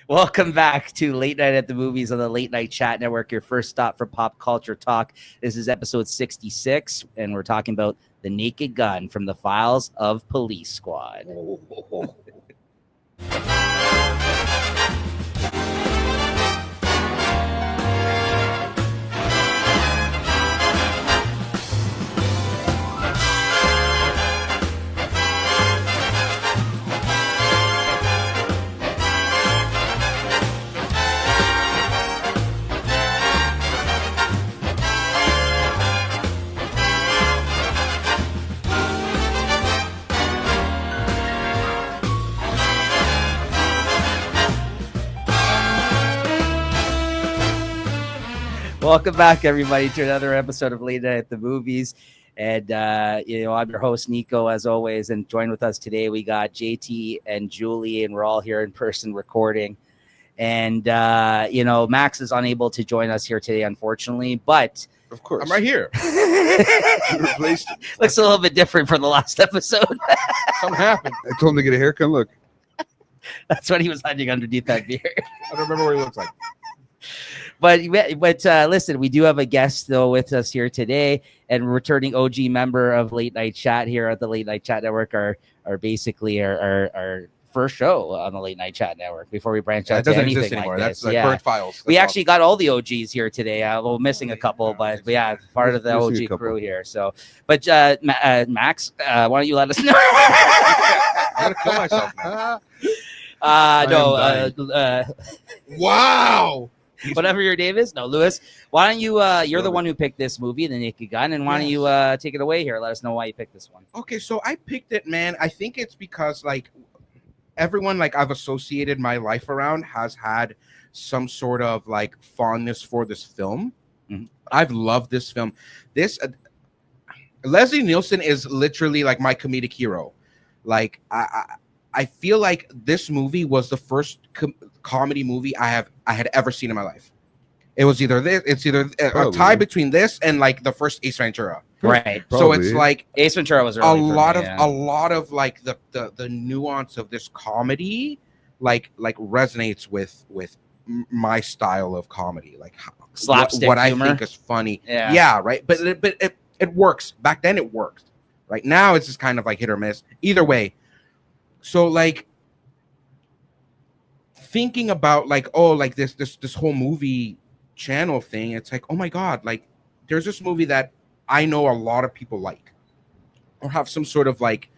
Welcome back to Late Night at the Movies on the Late Night Chat Network, your first stop for pop culture talk. This is episode 66, and we're talking about The Naked Gun from the Files of Police Squad. Welcome back, everybody, to another episode of Late Night at the Movies. And, I'm your host, Niko, as always. And joined with us today, we got JT and Julie, and we're all here in person recording. And, Max is unable to join us here today, unfortunately. But of course, I'm right here. You replaced him. Looks a little bit different from the last episode. Something happened. I told him to get a haircut. Look, That's what he was hiding underneath that beard. I don't remember what he looks like. But listen, we do have a guest, though, with us here today, and returning OG member of Late Night Chat here at the Late Night Chat Network, are basically our first show on the Late Night Chat Network before we branch out It doesn't to anything exist anymore. like That's this. like burnt files. That's We all. actually got all the OGs here today. We're missing a couple, but yeah, part of the Missing a OG crew couple. here. So, but Max, why don't you let us know? I gotta kill myself now. Wow. Whatever your name is. No, Lewis, why don't you, you're the one who picked this movie, The Naked Gun, and why don't you take it away here? Let us know why you picked this one. Okay, so I picked it, man. I think it's because like everyone like I've associated my life around has had some sort of like fondness for this film. Mhm. I've loved this film. This Leslie Nielsen is literally like my comedic hero. Like I feel like this movie was the first comedy movie I had ever seen in my life. It was either this, it's either a tie between this and like the first Ace Ventura. Right. So Probably. it's like Ace Ventura was a early lot for of me, a lot of like the nuance of this comedy like resonates with my style of comedy, like Slapstick what I humor. think is funny. Yeah. Right. But it works. Back then it worked. Right now it's just kind of like hit or miss. Either way. So like thinking about like, oh, like this whole movie channel thing, it's like, oh my God, like there's this movie that I know a lot of people like or have some sort of like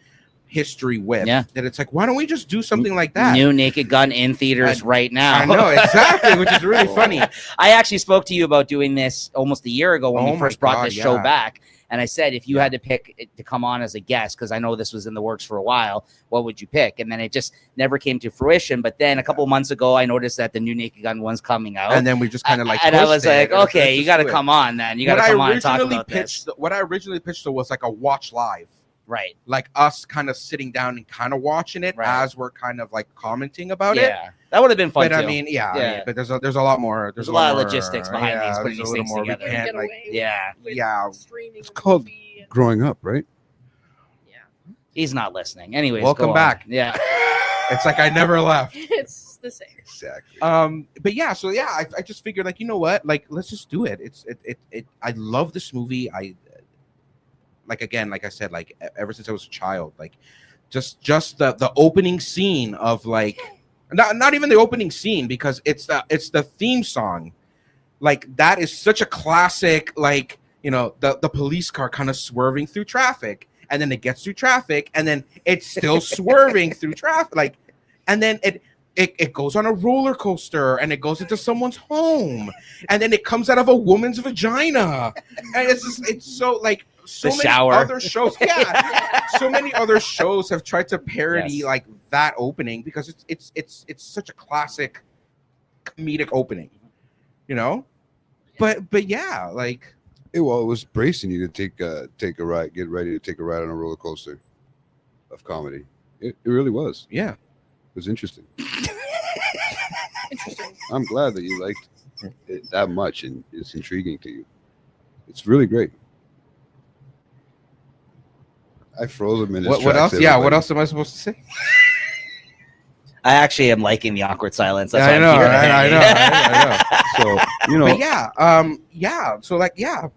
history with. Yeah. That it's like, why don't we just do something like that? New Naked Gun in theaters right now. I know, exactly, which is really funny. I actually spoke to you about doing this almost a year ago when Oh we first my brought God, this show yeah. back. And I said, if you had to pick it to come on as a guest, because I know this was in the works for a while, what would you pick? And then it just never came to fruition. But then a couple months ago, I noticed that the new Naked Gun one's coming out. And then we just kind of like and I pushed was it, like, and it's okay, you just got to do it. come on then. You got to come on and talk about this. What I originally pitched was like a watch live. Right. Like us kind of sitting down and kind of watching it Right. as we're kind of like commenting about it. Yeah. That would have been fun But too. I mean, Yeah. but there's a lot more. There's a lot of more, logistics behind these, putting there's these a little things more. We together. can't, Get like, away yeah. with Yeah. streaming It's a called movie and- growing up, right? yeah. He's not listening. Anyways, Welcome go on. back. Yeah. It's like I never left. It's the same. Exactly. But yeah, so yeah, I just figured like, you know what, like let's just do it. It I love this movie. I like, again, like I said, like ever since I was a child, like just the opening scene of like not even the opening scene, because it's the theme song. Like that is such a classic, like, you know, the police car kind of swerving through traffic, and then it gets through traffic, and then it's still swerving through traffic, like, and then it goes on a roller coaster, and it goes into someone's home, and then it comes out of a woman's vagina, and it's so like so The many shower. other shows, yeah, so many other shows have tried to parody Yes. like that opening, because it's such a classic comedic opening, you know. But yeah, like It was bracing you to take a ride, get ready to take a ride on a roller coaster of comedy. It really was. yeah. It was interesting. Interesting. I'm glad that you liked it that much and it's intriguing to you. It's really great. I froze him in his What tracks, else? Yeah, what everybody. else am I supposed to say? I actually am liking the awkward silence. That's Yeah, why I'm here. I know. So, you know, But yeah. So like, yeah,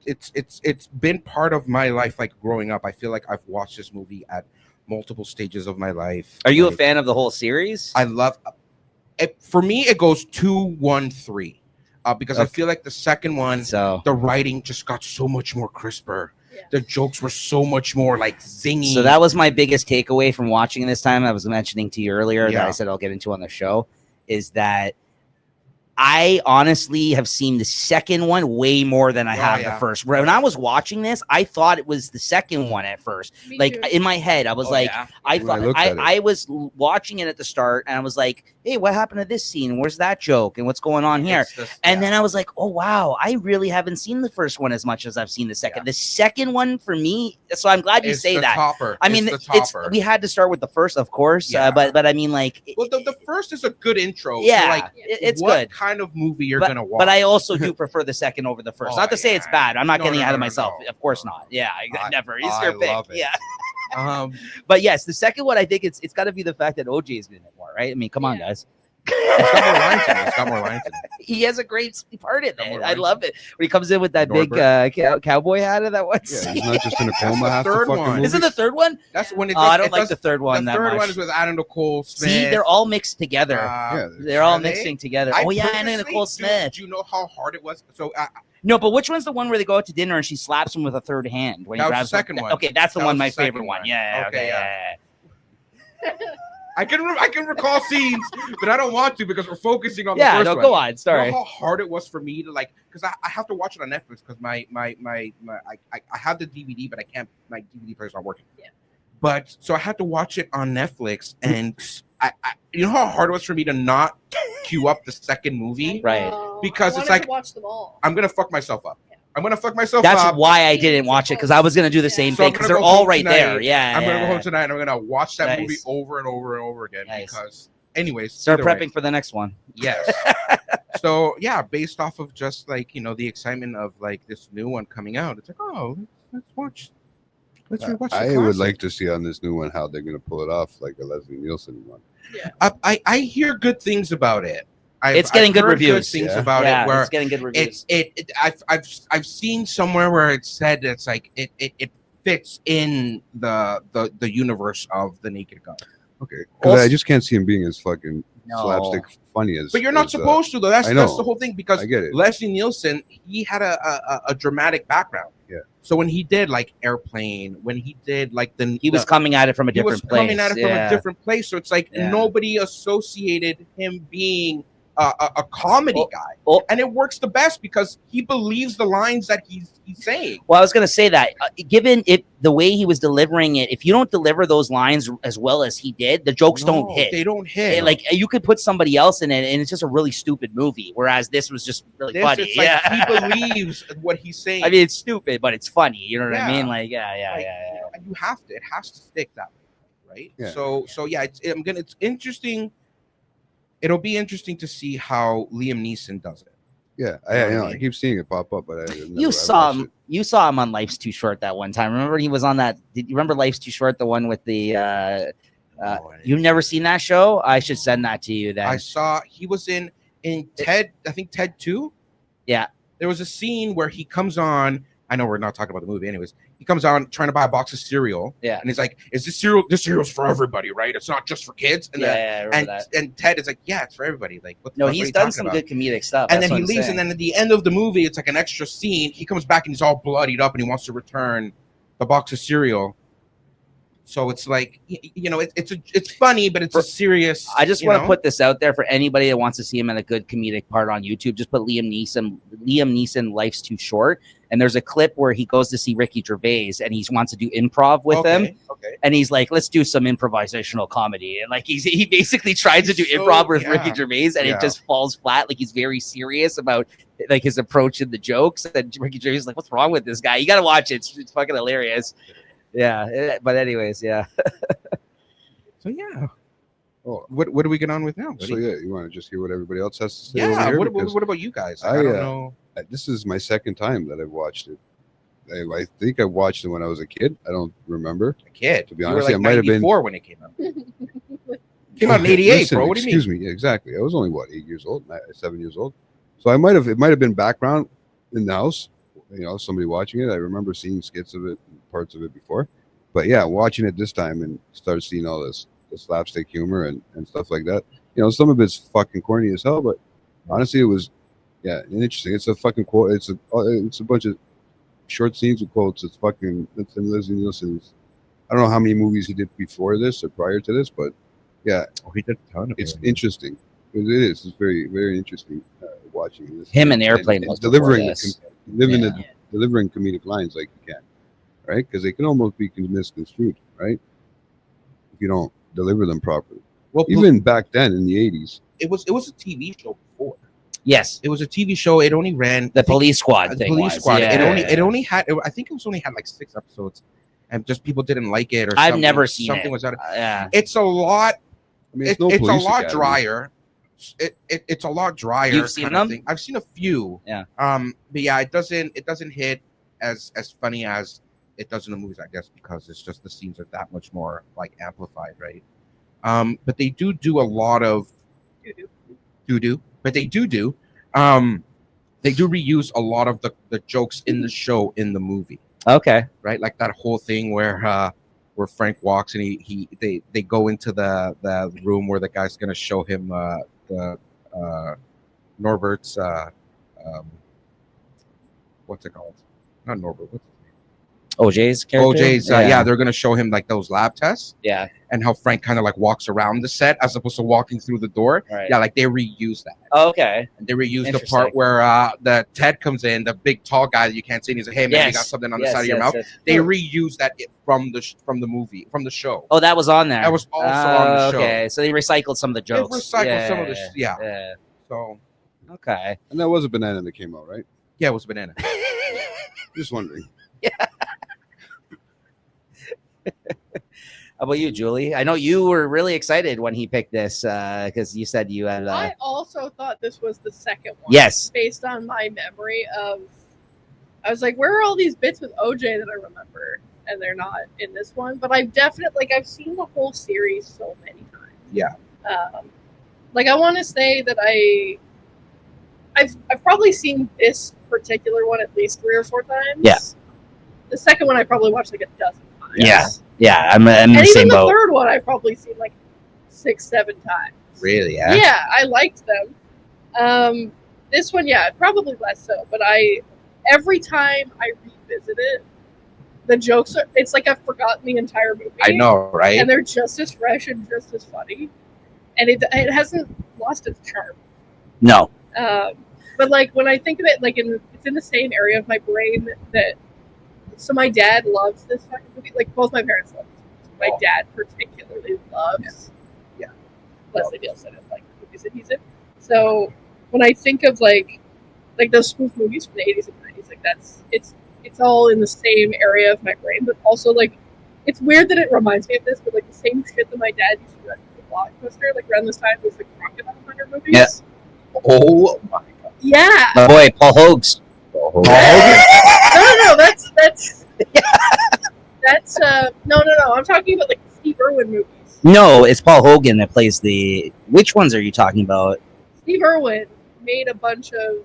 it's been part of my life. Like growing up, I feel like I've watched this movie at multiple stages of my life. Are you a Like, fan of the whole series? I love it. For me, it goes 2, 1, 3, because I Okay. feel like the second one, So the writing just got so much more crisper. Yeah. The jokes were so much more like zingy. So that was my biggest takeaway from watching this time. I was mentioning to you earlier that Yeah. I said I'll get into on the show is that I honestly have seen the second one way more than I have yeah. the first. When I was watching this, I thought it was the second one at first. Me Like too. in my head, I was Oh, like, yeah. I When I thought looked at it. I was watching it at the start, and I was like, hey, what happened to this scene? Where's that joke? And what's going on here? It's just- And yeah. then I was like, oh, wow, I really haven't seen the first one as much as I've seen the second. Yeah. The second one for me, so I'm glad you It's say the that. Topper. I mean, it's the topper. we had to start with the first, of course, Yeah. but I mean, like, Well, the first is a good intro. yeah, So, like, it's what good. kind of movie you're But, gonna watch? but I also do prefer the second over the first. Oh, Not to say it's yeah. bad. I'm not No, getting no, ahead no, of no, myself. no. Of course not. Yeah, never. It's I your pick. love it. Yeah. um, But yes, the second one, I think it's got to be the fact that OJ is in it more, right? I mean, come on, Yeah. guys. it's got more lines in it. It's got more lines in it. He has a great part in Got more it. I lines. love it when he comes in with that big cowboy hat of that one. yeah, scene. he's not just in a That's coma the half the third fucking one. movie. Is it the third one? That's when it. Oh, Does, I don't it like does- the third one that The third much. one is with Adam Nicole Smith. See, they're all mixed together. Yeah, They're all are they? mixing together. I Oh yeah, and purposely- Nicole Smith. Do you know how hard it was? So No, but which one's the one where they go out to dinner and she slaps him with a third hand? When That he was the grabs second one. Okay, that's the That one. was My the second favorite one. one. Yeah. Okay, Okay. yeah. Yeah. I can recall scenes, but I don't want to because we're focusing on Yeah. the first No, one. go on. You Sorry. know how hard it was for me to like, because I have to watch it on Netflix because I have the DVD, but I can't. My DVD player's not working. Yeah. But so I had to watch it on Netflix, and I you know how hard it was for me to not queue up the second movie. Right. Because I it's wanted like- to watch them all. I'm gonna fuck myself up. I'm gonna fuck myself That's up. why I didn't watch it because I was gonna do the same So I'm thing because gonna they're go all home right there. tonight. Yeah. I'm gonna go yeah. home tonight and I'm gonna watch that movie Nice. over and over and over again Nice. because, anyways, Start either way. prepping for the next one. Yes. So yeah, based off of just like the excitement of like this new one coming out, it's like, oh, let's watch. Let's rewatch. I would like to see on this new one how they're going to pull it off, like a Leslie Nielsen one. I hear good things about it. It's getting good heard reviews. things Yeah. about Yeah, it. Where it's getting good reviews. I've seen somewhere where it said it's like it fits in the universe of the Naked Gun. Okay, because Also- I just can't see him being as fucking No. slapstick funny as. But you're not as, supposed to though. That's I know. the whole thing because I get it. Leslie Nielsen, he had a dramatic background. Yeah. So when he did like Airplane, when he did like He was coming at it from a he was different place. coming at it from Yeah. a different place. So it's like Yeah. nobody associated him being a comedy guy, well- and it works the best because he believes the lines that he's saying. Well, I was going to say that given it the way he was delivering it, if you don't deliver those lines as well as he did, the jokes don't No, hit. They don't hit. Like you could put somebody else in it, and it's just a really stupid movie. Whereas this was just really This, funny. it's like Yeah, he believes what he's saying. I mean, it's stupid, but it's funny. You know what I Yeah. mean? Like, yeah. And you have to. It has to stick that way, right? Yeah. So yeah, it's interesting. It'll be interesting to see how Liam Neeson does it. Yeah, I keep seeing it pop up, but I never, You saw him. You saw him on Life's Too Short that one time. Remember he was on that. Did you remember Life's Too Short? The one with the. You've never seen that show? I should send that to you then. I saw he was in Ted. I think Ted 2. Yeah. There was a scene where he comes on. I know we're not talking about the movie, anyways. He comes on trying to buy a box of cereal. Yeah. And he's like, "Is this cereal? This cereal's for everybody, right? It's not just for kids." And I remember that. and Ted is like, "Yeah, it's for everybody." Like, what the No, fuck are he's you done talking some about? good comedic stuff. And that's then he what I'm leaves, saying. and then at the end of the movie, it's like an extra scene. He comes back and he's all bloodied up, and he wants to return the box of cereal. So it's like, it's funny, but it's a serious. I just want to put this out there for anybody that wants to see him in a good comedic part on YouTube. Just put Liam Neeson, Life's Too Short. And there's a clip where he goes to see Ricky Gervais and he wants to do improv with him. Okay. And he's like, let's do some improvisational comedy. And like he basically tries to do So, improv with yeah. Ricky Gervais and it just falls flat. Like he's very serious about like his approach in the jokes. And Ricky Gervais is like, what's wrong with this guy? You got to watch it. It's fucking hilarious. Yeah. But anyways, yeah. So yeah. Oh. What do we get on with now, buddy? So yeah, you want to just hear what everybody else has to say? over Yeah. here? What Because about you guys? I, I don't uh, know. this is my second time that I've watched it. I think I watched it when I was a kid. I don't remember. A kid. To be You honest, were it like might have been- 94 when it came out. Came out in Okay, '88, listen, bro. What do you mean? Excuse me. Yeah, exactly. I was only what 8 years old, 7 years old. So it might have been background in the house. Somebody watching it. I remember seeing skits of it, parts of it before, but yeah, watching it this time and started seeing all this the slapstick humor and stuff like that. Some of it's fucking corny as hell, but honestly, it was interesting. It's a fucking quote. It's a bunch of short scenes with quotes. It's in Leslie Nielsen's. I don't know how many movies he did before this or prior to this, but yeah, Oh, he did a ton of it's it. interesting. It is. It's very, very interesting watching this. Him and Airplane was delivering, before this. delivering comedic lines like you can, right? Because they can almost be misconstrued, right? If you don't deliver them properly. Well, Even back then in the '80s, it was a TV show before. Yes, It was a TV show. It only ran the Police Squad the thing. Police was. Squad. Yeah. It only had. I think it was only had like 6 episodes, and just people didn't like it or I've something. never seen something it. was out. Yeah. It's a lot. I mean, it's It's a Police lot Academy. drier. It's a lot drier. You've seen kind of them? thing. I've seen a few. Yeah. But yeah, it doesn't hit as funny as it does in the movies, I guess, because it's just the scenes are that much more like amplified, right? But they do a lot of doo-doo. But they do reuse a lot of the jokes in the show in the movie, Okay. right? Like that whole thing where Frank walks and they go into the room where the guy's gonna show him the Norbert's what's it called? Not Norbert. What's OJ's character. OJ's? Yeah, they're gonna show him like those lab tests Yeah. and how Frank kind of like walks around the set as opposed to walking through the door. Right. Yeah, like they reuse that. Okay. And they reuse the Interesting. part where the Ted comes in, the big tall guy that you can't see, and he's like, "Hey man, you got something on the side of your mouth." They reuse that from the movie, from the show. Oh, that was on there. That was also on the show. Okay, so they recycled some of the They jokes. recycled some of the yeah. So Okay. And that was a banana that came out, right? yeah, it was banana. Just wondering. How about you, Julie? I know you were really excited when he picked this because you said you had. I also thought this was the second one. Yes. Based on my memory of, I was like, where are all these bits with OJ that I remember? And they're not in this one. But I've definitely, I've seen the whole series so many times. Yeah. I want to say that I've probably seen this particular one at least 3 or 4 times. Yeah. The second one I probably watched like a dozen times. Yeah. Yeah, I'm in And the even same the boat. third one I've probably seen like 6, 7 times. Really? Yeah. Yeah, I liked them. This one, yeah, probably less so. But every time I revisit it, the jokes are, it's like I've forgotten the entire movie. I know, right? And they're just as fresh and just as funny. And it hasn't lost its charm. No. But like when I think of it, like it's in the same area of my brain that. So my dad loves this fucking movie. Like both my parents love this movie. My dad particularly loves Leslie Nielsen and like the movies that he's in. So when I think of like those spoof movies from the 80s and 90s, like it's all in the same area of my brain. But also like it's weird that it reminds me of this, but like the same shit that my dad used to rent for Blockbuster, like around this time was the Crocodile Hunter movies. Yeah. Oh my god. Yeah. My boy, Paul Hoag's. No, that's no. I'm talking about like Steve Irwin movies. No, it's Paul Hogan that plays the. Which ones are you talking about? Steve Irwin made a bunch of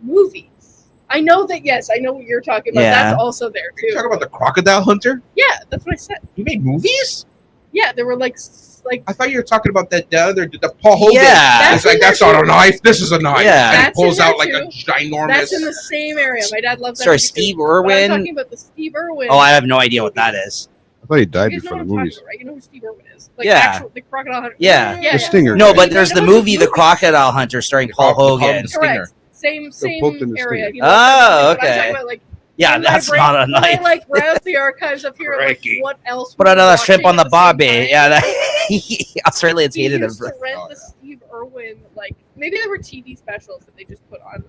movies. I know that. Yes, I know what you're talking about. Yeah. That's also there too. You talking about the Crocodile Hunter? Yeah, that's what I said. He made movies? Yeah, there were like I thought you were talking about the Paul Hogan. Yeah. It's like that's not a knife. This is a knife. Yeah. And he That's pulls in there out like a too. ginormous. That's in the same area. My dad loves that. Sorry, movie too. Steve But I'm Irwin. talking about the Steve Irwin. Oh, I have no idea what that is. I thought he died You guys know before what the I'm talking movies. about, right? You know who Steve Irwin is? Like Yeah. the Crocodile Hunter. Yeah. Yeah. The Stinger. No, guy. but there's the I know movie The movies. Crocodile Hunter starring Paul Call him Hogan. the Stinger. Correct. Same poked in the area. stinger. He loves that movie, but I'm okay. talking about, like, Yeah, in my that's brain, not a when knife. I like browse the archives up here, like Crikey. what else? Put were we another shrimp on watching the at same barbie. time? Yeah, that, Australians He hated him. used to rent the Steve Irwin, like maybe there were TV specials that they just put on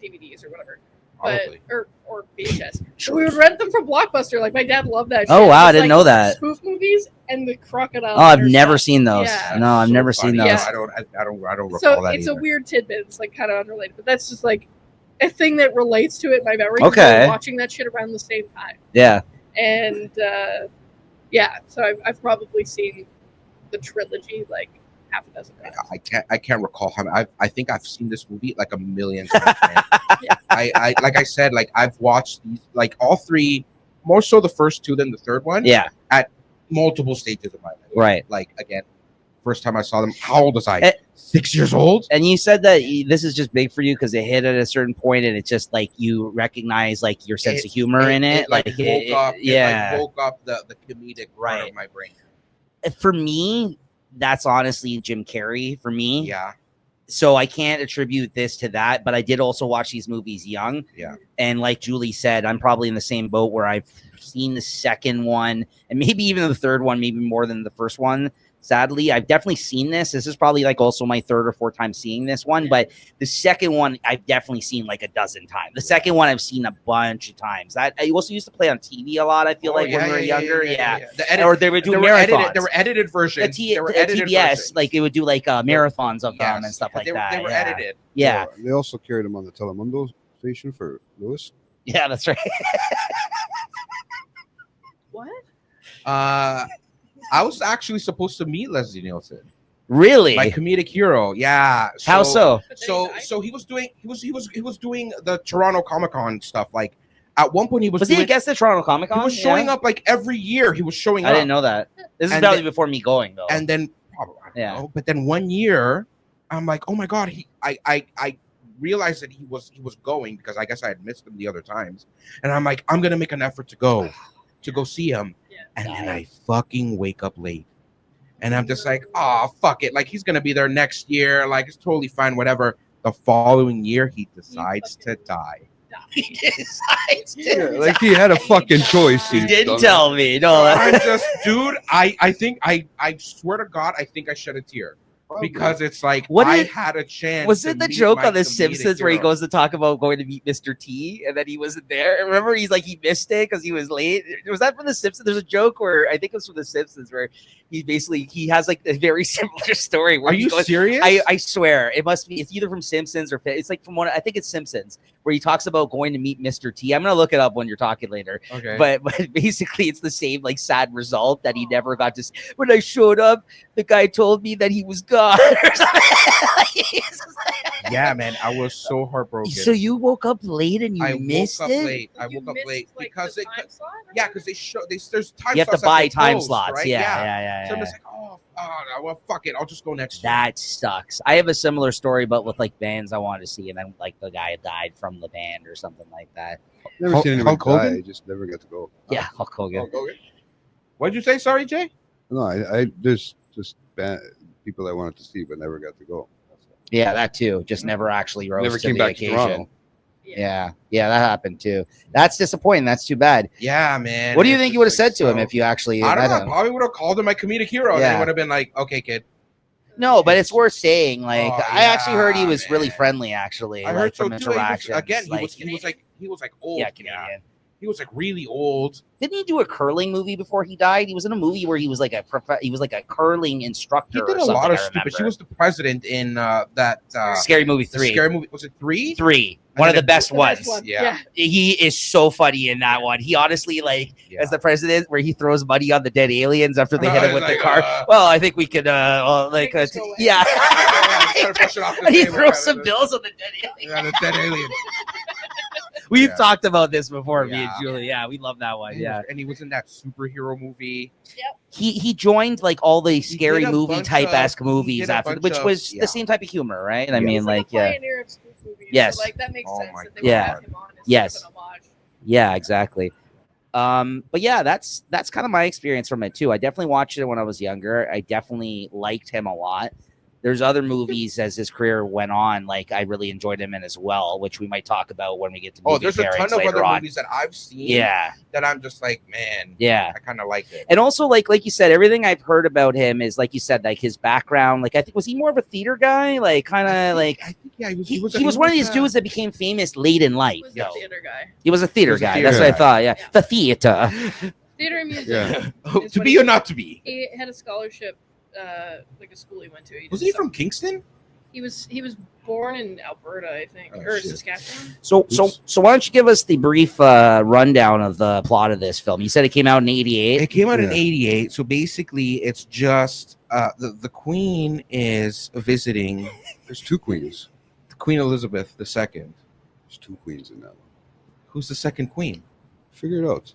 DVDs or whatever, but Probably. or VHS. So we would rent them from Blockbuster. Like my dad loved that. Oh, shit. wow, I It's, didn't like, know that. Spoof movies and the Crocodile. Oh, I've Hunter never stuff. seen those. Yeah. No, I've So never seen funny. those. Yeah. I don't recall So that it's either. a weird tidbit. It's like kind of unrelated, but that's just like a thing that relates to it in my memory. 'cause we were Okay. watching that shit around the same time. Yeah. And yeah, so I've probably seen the trilogy like half a dozen times. I can't recall how many. I think I've seen this movie like a million times. Man. Yeah. I like I said, like I've watched these like all three, more so the first two than the third one. Yeah. At multiple stages of my life. Right. Like again, first time I saw them, how old was I? Eh, 6 years old. And you said that this is just big for you because it hit at a certain point, and it's just like you recognize like your sense of humor in it. Like Like, woke up. yeah. It, like, woke up the comedic part of my brain. For me, that's honestly Jim Carrey for me. Yeah. So I can't attribute this to that, but I did also watch these movies young. Yeah. And like Julie said, I'm probably in the same boat where I've seen the second one and maybe even the third one, maybe more than the first one. Sadly, I've definitely seen this. This is probably like also my third or fourth time seeing this one, but the second one I've definitely seen like a dozen times. The second one I've seen a bunch of times. I also used to play on TV a lot. I feel like when we were younger, or they would do marathons. There were edited versions. There were edited TBS, versions. like it would do like marathons of them and stuff like that. They were edited. Yeah, They also carried him on the Telemundo station for Lewis. yeah, that's right. What? I was actually supposed to meet Leslie Nielsen, Really? my comedic hero. Yeah. How so? So he was doing the Toronto Comic Con stuff. Like at one point he was Was he against the Toronto Comic Con? He was showing up like every year. He was showing I up. didn't know that. This is And probably then- before me going though. And then probably I don't Yeah. know. But then one year, I'm like, oh my god, I realized that he was going because I guess I had missed him the other times, and I'm like, I'm gonna make an effort to go see him. Yeah. And then I fucking wake up late. And I'm just like, oh, fuck it. Like, he's going to be there next year. Like, it's totally fine, whatever. The following year, he decides to die. he decides to Like he had a fucking choice. He didn't dumbass. tell me. No, I'm just, dude, I think, I swear to God, I think I shed a tear. Because it's like, I had a chance. Was to it the meet joke my on The comedic Simpsons where he hero. goes to talk about going to meet Mr. T and then he wasn't there? Remember, he's like, he missed it because he was late. Was that from The Simpsons? There's a joke where I think it was from The Simpsons where he has like a very similar story. Where Are you serious? I swear it must be. It's either from Simpsons or it's like from one. I think it's Simpsons where he talks about going to meet Mr. T. I'm gonna look it up when you're talking later. Okay. But basically, it's the same like sad result that he never got to. When I showed up, the guy told me that he was gone. Or something. Yeah, man, I was so heartbroken. So you woke up late and you I missed woke up it? late. I You woke up missed, late like, because the it. time slot or Yeah, something? because there's time. You have to slots that buy they time closed, slots. right? Yeah. So I'm just like, well, fuck it. I'll just go next year. That sucks. I have a similar story, but with like bands I wanted to see, and then like the guy died from the band or something like that. Never Hulk- seen anyone Hulk Hogan? die. I just never got to go. Yeah, Hulk Hogan. What'd you say? Sorry, Jay. No, I there's just people I wanted to see but never got to go. Yeah, that too. Just never actually rose Never to came the back to occasion. Toronto. Yeah, that happened too. That's disappointing. That's too bad. Yeah, man. What do you It's think just you would have like, said to him so- if you actually I don't met know. I him? probably would have called him my comedic hero. And Yeah. then he would have been like, okay, kid. No, but it's worth saying. Like, Oh, I actually heard he yeah, was really man. friendly. Actually, I like, heard so from too. interactions. Again, like, he was like old. yeah, Canadian. He was like really old. Didn't he do a curling movie before he died? He was in a movie where he was like a curling instructor. He did or a lot something, of I stupid. remember. She was the president in that Scary Movie the 3. Scary movie. Was it 3? 3. I One of think the best The best ones. one. Yeah. He is so funny in that one. He honestly, like, Yeah. as the president, where he throws money on the dead aliens after they hit him with Like, the car. Well, I think we could, Make this go away. yeah. Trying to push it off the And he table, throws kind some of- bills on the dead alien. Yeah, the dead alien. We've Yeah. talked about this before, me and Yeah. Julie. Yeah, we love that one. Yeah. And he was in that superhero movie. He joined like all the scary did a movie bunch type esque of- movies he did a after, bunch which of- was yeah. the same type of humor, right? I Yeah. mean, He's like, a pioneer of spoof movies. Yes. So, like, that makes Oh sense my that they God. would have him on as Yes. sort of an homage. yeah, exactly. But yeah, that's kind of my experience from it too. I definitely watched it when I was younger. I definitely liked him a lot. There's other movies as his career went on, like I really enjoyed him in as well, which we might talk about when we get to movie Oh, there's a ton pairings of later other on. movies that I've seen. Yeah, That I'm just like, man. yeah. I kind of like it. And also, like you said, everything I've heard about him is like you said, like his background. Like I think was he more of a theater guy? Like kind of like I think yeah, he was one of these dudes that became famous late in life. He was though. a theater guy. He was a theater He was a guy. theater That's what I guy. thought. Yeah, the theater. Theater and music. Yeah. It's to what be he- or not to be. He had a scholarship, like a school he went to. Was he from Kingston? He was born in Alberta, I think, Oh, or shit. Saskatchewan. So why don't you give us the brief rundown of the plot of this film? You said it came out in '88. It came out in Yeah. '88, so basically it's just the queen is visiting There's two queens. Queen Elizabeth II. There's two queens in that one. Who's the second queen? Figure it out.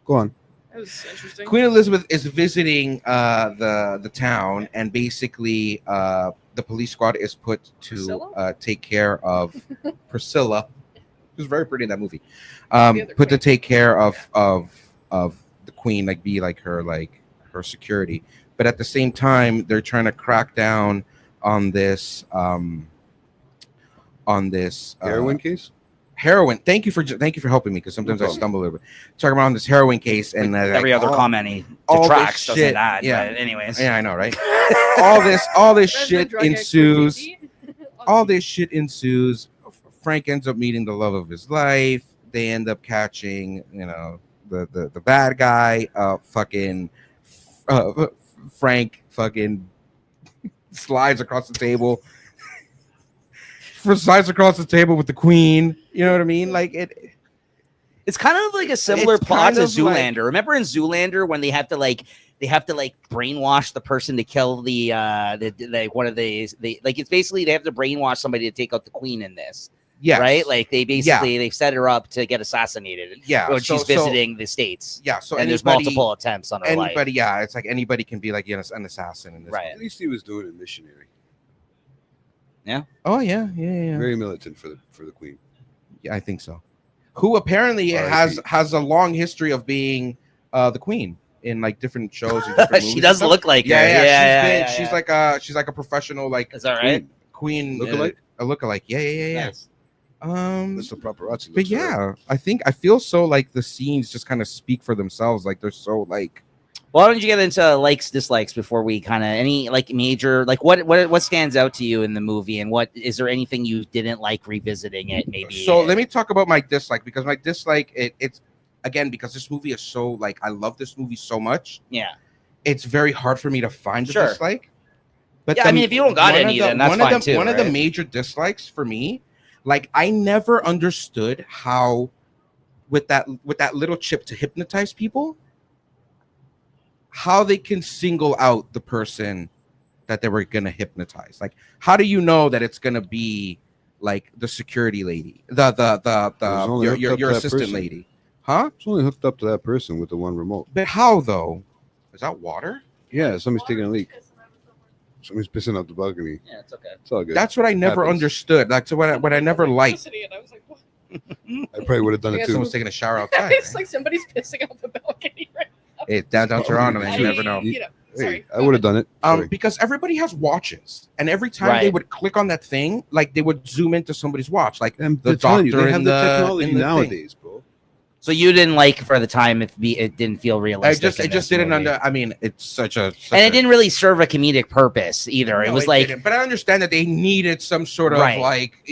Go on. That was interesting. Queen Elizabeth is visiting the town, and basically the police squad is put to Priscilla? take care of Priscilla, who's very pretty in that movie. The other Put to queen. take care of the queen, like be like her security. But at the same time, they're trying to crack down on this Heroin case? heroin. Thank you for helping me, because sometimes I problem. stumble a little bit. Talking about this heroin case, and Like every other all- comment he all this detracts, doesn't shit, add. yeah. But anyways, Yeah, I know, right? all this Resident shit drug ensues. expert, All this shit ensues. Frank ends up meeting the love of his life. They end up catching, the bad guy. Frank fucking slides across the table. Slides across the table with the queen. You know what I mean? Like it. it's kind of like a similar It's plot kind to of like- Zoolander. Remember in Zoolander when they have to brainwash the person to kill the one of the like, it's basically they have to brainwash somebody to take out the queen in this. Yes. Right? Like they basically they set her up to get assassinated Yeah. when so- she's visiting the States. Yeah. So And there's anybody- multiple attempts on her life. Anybody, yeah, it's like anybody can be like, an assassin in this. Right. At least he was doing it missionary. Oh yeah. Very militant for the queen. Yeah, I think so. Who apparently R.I.P. has a long history of being the queen in like different shows. And different movies She and does stuff. look like her. Yeah. She's like a professional like Is that right? queen Lookalike? a lookalike. Yeah. Nice. That's the paparazzi. But yeah, I feel so like the scenes just kind of speak for themselves. Like they're so like. Why don't you get into likes, dislikes before we kind of any like major like what stands out to you in the movie, and what is there anything you didn't like revisiting it? Maybe. So let me talk about my dislike, because my dislike it's again because this movie is so like I love this movie so much. Yeah. It's very hard for me to find a Sure. dislike. But Yeah, I mean, if you don't got any, then that's fine too, One of the right? major dislikes for me, like I never understood how with that little chip to hypnotize people, how they can single out the person that they were gonna hypnotize. Like, how do you know that it's gonna be like the security lady, only hooked up your to that assistant person. lady, huh? It's only hooked up to that person with the one remote. But how though? Is that water? Yeah, somebody's taking a leak. Somebody's pissing out the balcony. Yeah, it's okay. It's all good. That's what I never Happens. understood. Like, so what I never liked. And I was like, what? I probably would have done I it guess too. Someone's taking a shower outside. It's like somebody's pissing out the balcony right It's downtown Toronto, man. now. You never know. You know, Hey, sorry. I would have done it. Sorry. Because everybody has watches, and every time they Right. would click on that thing, like they would zoom into somebody's watch. Like I'm the telling you, doctor they have in the the- technology in the thing. nowadays, bro. So you didn't like it for the time it didn't feel realistic. it just didn't under. I mean, it's such a and it didn't really serve a comedic purpose either. It No, was like didn't. But I understand that they needed some sort of Right. like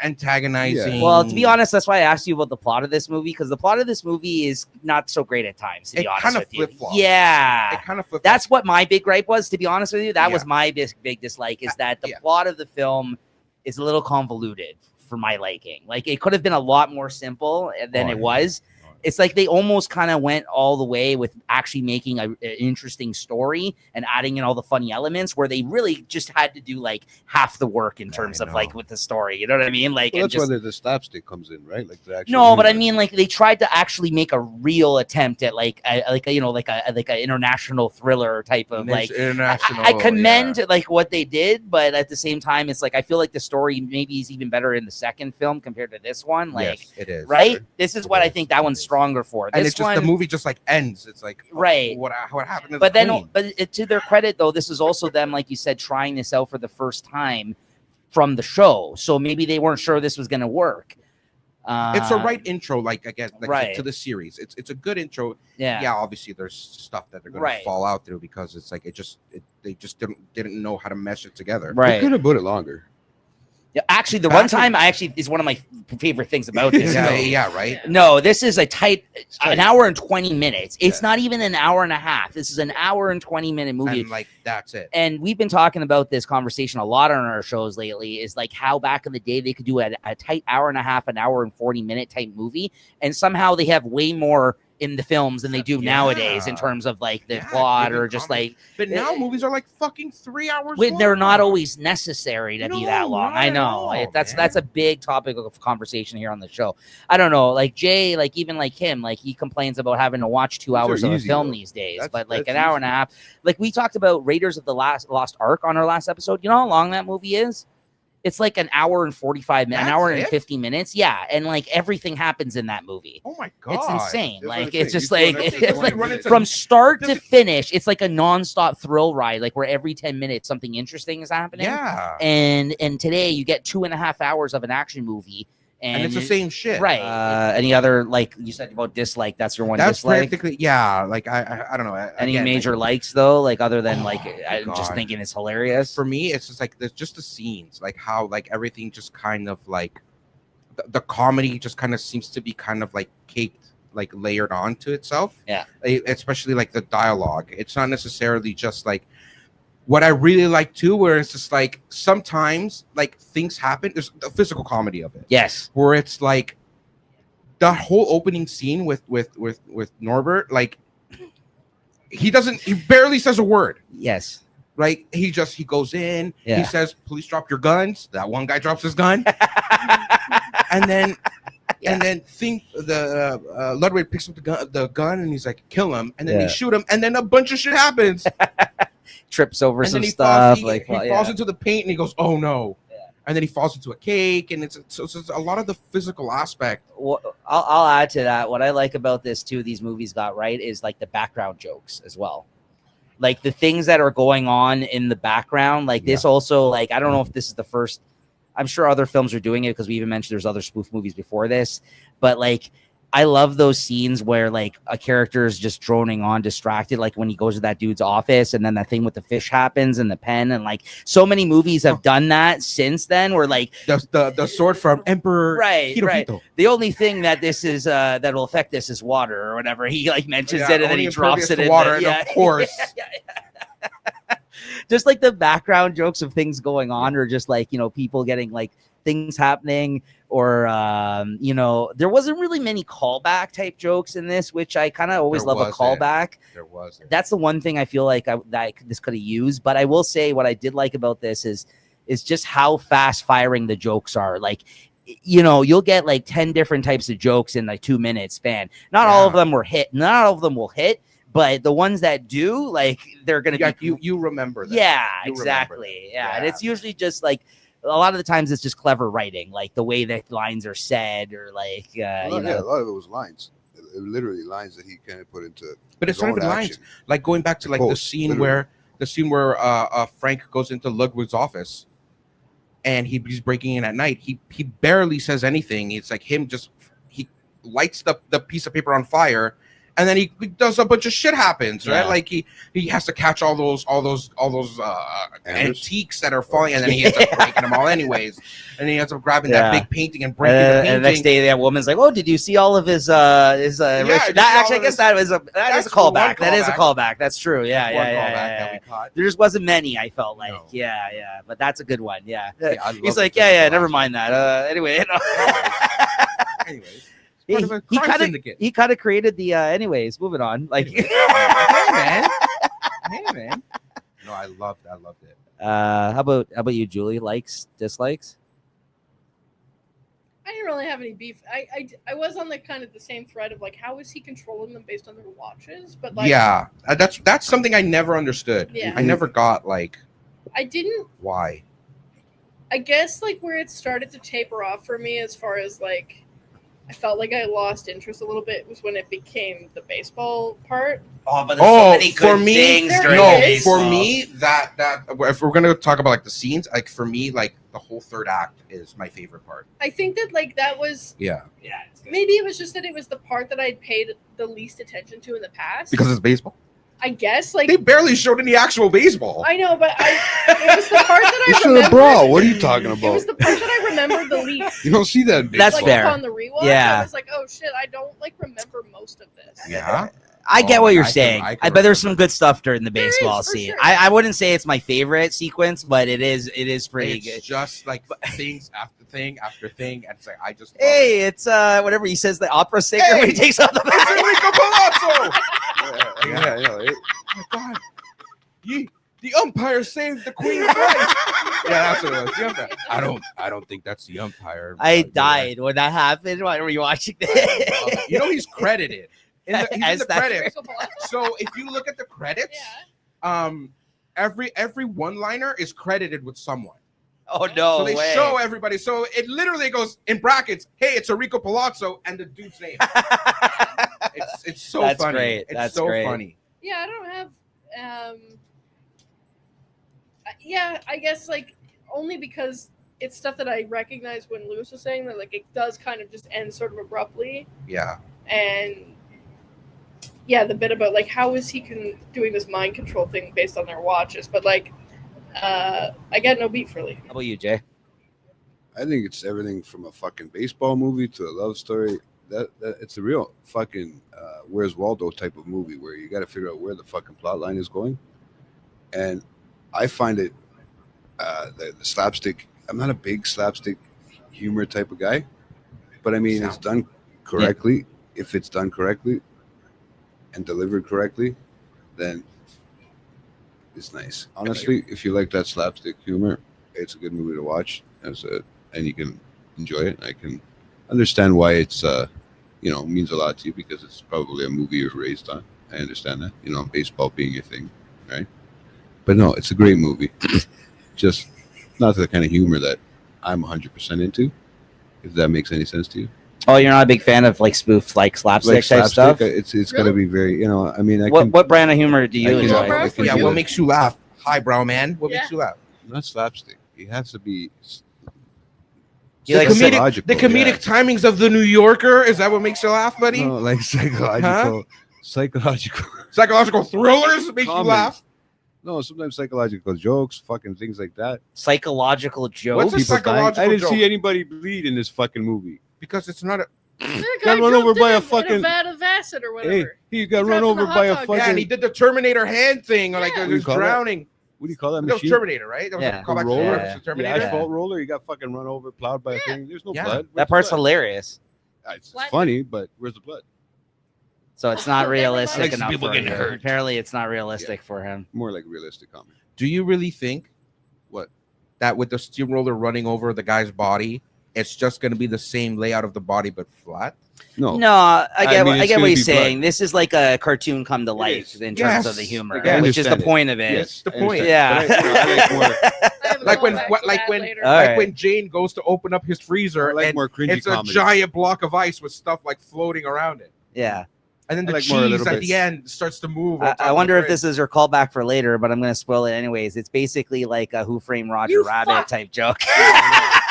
antagonizing. well, to be honest, that's why I asked you about the plot of this movie, because the plot of this movie is not so great at times. To be It honest kind of with you, flip-flops. yeah, it kind of flipped. that's what my big gripe was. To be honest with you, that Yeah. was my big dislike. Is that the Yeah. plot of the film is a little convoluted for my liking. Like it could have been a lot more simple than Oh, it yeah. was. It's like they almost kind of went all the way with actually making an interesting story and adding in all the funny elements, where they really just had to do like half the work in terms of know. like with the story. You know what I mean? Like, Well, and that's just, why the slapstick comes in, right? Like the actual no, but I humor. mean, like they tried to actually make a real attempt at like a international thriller type of like. international. I commend yeah. like what they did, but at the same time, it's like I feel like the story maybe is even better in the second film compared to this one. Like, Yes, it is right? Sure. This is what I think that one's stronger for. And This it's just one, the movie just like ends. It's like Right. What happened to but the then, queen? but to their credit, though, this is also them, like you said, trying this out for the first time from the show. So maybe they weren't sure this was going to work. It's a right intro, like again, like right. to the series. It's a good intro. Yeah. Yeah, obviously there's stuff that they're going Right. to fall out through because it's like they just didn't know how to mesh it together. They Right. could have put it longer. Yeah, actually, the runtime is one of my favorite things about this. Yeah, movie. yeah, right. No, this is a tight. an hour and 20 minutes. It's Yeah. not even an hour and a half. This is an hour and 20-minute movie. And like that's it. And we've been talking about this conversation a lot on our shows lately, is like how back in the day they could do a tight hour and a half, an hour and 40-minute type movie, and somehow they have way more in the films than they do nowadays in terms of like the plot or just like. But now movies are like fucking 3 hours. They're not always necessary to be that long. I know all, that's a big topic of conversation here on the show. I don't know, like Jay, like even like him, like he complains about having to watch 2 hours of a film these days, but like an hour and a half. Like we talked about Raiders of the Lost Ark on our last episode. You know how long that movie is? It's like an hour and 45 minutes, an hour and 50 minutes. Yeah. And like everything happens in that movie. Oh my God. It's insane. That's Like, what I'm it's just saying. like, You it's run like into- from start to finish, it's like a nonstop thrill ride, like where every 10 minutes something interesting is happening. Yeah. And today you get 2.5 hours of an action movie. And it's the same shit. Right. Any other, like you said about dislike, that's your one That's dislike? practically, yeah. Like I don't know. Any Again, major like, likes though, like other than like I'm God. just thinking it's hilarious. for me, it's just like there's just the scenes, like how like everything just kind of like the comedy just kind of seems to be kind of like caked, like layered onto itself. Yeah. Especially like the dialogue. It's not necessarily just like what I really like too, where it's just like sometimes like things happen. There's the physical comedy of it. Yes. Where it's like the whole opening scene with Norbert, like he barely says a word. Yes. Right? He goes in, Yeah. he says, "Police, drop your guns." That one guy drops his gun. and then Ludwig picks up the gun and he's like, "Kill him," and then Yeah. they shoot him, and then a bunch of shit happens. Trips over And some then he stuff. falls, like he falls into the paint and he goes, "Oh no." And then he falls into a cake, and it's a lot of the physical aspect. Well, I'll add to that. What I like about this too, these movies got right, is like the background jokes as well. Like the things that are going on in the background. Like this also, like I don't know if this is the first. I'm sure other films are doing it because we even mentioned there's other spoof movies before this. But like I love those scenes where like a character is just droning on, distracted, like when he goes to that dude's office and then that thing with the fish happens and the pen, and like so many movies have done that since then, where like The sword from Emperor right. Hirohito. The only thing that this is that will affect this is water or whatever. He like mentions Yeah, it and then only he drops impervious it to in water, the, and yeah, of course. Just like the background jokes of things going on, or just like, you know, people getting like things happening, or there wasn't really many callback type jokes in this, which I kind of always There love a wasn't. callback. There was. That's the one thing I feel like this could have used. But I will say what I did like about this is just how fast firing the jokes are. Like, you know, you'll get like 10 different types of jokes in like 2 minutes span. Not all of them were hit. Not all of them will hit. But the ones that do, like, they're gonna be. You remember that. Yeah, You exactly. remember Yeah, and it's usually just like a lot of the times it's just clever writing, like the way that lines are said, or like a lot of it was lines. Literally lines that he kind of put into. But it's his not own even lines. action. Like going back to like the Quotes, scene literally. where Frank goes into Ludwig's office, and he's breaking in at night. He barely says anything. It's like him just he lights the piece of paper on fire, and then he does a bunch of shit happens, right? Yeah. Like he has to catch all those antiques that are falling, and then he ends up breaking them all anyways. And he ends up grabbing that big painting and breaking the painting. And the next day, that woman's like, "Oh, did you see all of his rich-" That actually, I guess that is a callback. That is a callback. That's true. Yeah. That we caught. There just wasn't many. I felt like, No. yeah, but that's a good one. Yeah. I He's love like, the yeah, physical never aspect. mind that. Anyway, you know. Anyways, he part of a crime syndicate. kind of created the. Anyways, moving on. Like, Hey man. No, I loved it. how about you, Julie? Likes, dislikes? I didn't really have any beef. I was on the kind of the same thread of like, how is he controlling them based on their watches? But like, Yeah, that's something I never understood. Yeah. I never got like I didn't. why. I guess like where it started to taper off for me, as far as like, I felt like I lost interest a little bit, was when it became the baseball part. Oh, but there's so many good for me- things There during No, is. for me that if we're gonna talk about like the scenes, like for me, like the whole third act is my favorite part. I think that like that was Yeah, it's good. maybe it was just that it was the part that I'd paid the least attention to in the past. because it's baseball. I guess like They barely showed any actual baseball. I know, but it was the part that You I should have remembered. brawl. What are you talking It was about? the part that I remembered the least. You don't see that in That's baseball. like fair. on the rewatch, Yeah. I was like, oh shit, I don't like remember most of this. Yeah. I get what you're I can- saying. I I can bet there's some remember. good stuff during the There is, baseball for scene. sure. I wouldn't say it's my favorite sequence, but it is pretty It's good. just like things after thing after thing, and it's like I just. Hey, it's whatever he says, the opera singer when he Hey! takes off the It's Enrico Palazzo. Yeah, yeah, yeah. Oh my God! The umpire saved the Queen's life. Yeah, that's what it was. The umpire. I don't think that's the umpire. I died when that happened. Why were you watching this? You know he's credited. He's in As the that- credits. So if you look at the credits, every one-liner is credited with someone. Oh no So they way! show everybody. So it literally goes in brackets. Hey, it's Enrico Palazzo and the dude's name. It's so That's funny. great. It's That's so great. funny. Yeah, I don't have. Yeah, I guess like only because it's stuff that I recognize when Lewis was saying that like it does kind of just end sort of abruptly, Yeah. and yeah, the bit about like how is he doing this mind control thing based on their watches, but like I got no beat for Lee. How about you, Jay? I think it's everything from a fucking baseball movie to a love story. That it's a real fucking Where's Waldo type of movie where you got to figure out where the fucking plot line is going. And I find it the slapstick. I'm not a big slapstick humor type of guy, but I mean it's done correctly. If it's done correctly and delivered correctly, then it's nice. Honestly, if you like that slapstick humor, it's a good movie to watch. And you can enjoy it. I can understand why it's means a lot to you because it's probably a movie you're raised on. I understand that. Baseball being your thing, right? But no, it's a great movie. Just not the kind of humor that I'm 100% into. If that makes any sense to you. Oh, you're not a big fan of like spoof, like slapstick type stuff. It's got to be very. I mean, What brand of humor do you I can- enjoy? I can Yeah. do What it. makes you laugh? Highbrow man. What Yeah. makes you laugh? Not slapstick. It has to be. You like The comedic timings of the New Yorker. Is that what makes you laugh, buddy? No, like psychological. Psychological thrillers make you Comedy. laugh. No, sometimes psychological jokes, fucking things like that. Psychological jokes. What's a People dying. psychological I didn't joke? see anybody bleed in this fucking movie. Because it's not a. Got run over by a fucking- vat of acid or whatever. Hey, he got He run dropped in over the by a hot dog. fucking. Yeah, and he did the Terminator hand thing, like Yeah. he was What do you call that? drowning. What do you call that That was machine? Terminator, right? That was Yeah. a callback to roller. the The Terminator. asphalt roller. He got fucking run over, plowed by a thing. There's no Yeah. blood. That Where's part's the blood? hilarious. It's Blood. funny, but where's the blood? So it's not Never realistic mind. enough People for getting him. hurt. Apparently, it's not realistic for him. More like realistic comedy. Do you really think What? that with the steamroller running over the guy's body, it's just going to be the same layout of the body but flat? No. No, I get mean, I it's get gonna what be he's saying. This is like a cartoon come to life is. in terms of Yes. the humor, Like, I which is the understand it. point of it. Yes, the I point. understand. Yeah. But I like more. I have a Like when callback what to like that when later. All like right. when Jane goes to open up his freezer I like and more cringy it's comedy. a giant block of ice with stuff like floating around it. Yeah. And then I the like more a cheese little at bit. the end starts to move. on top I of wonder the if this is your callback for later, but I'm going to spoil it anyways. It's basically like a Who Framed Roger You Rabbit fuck. type joke.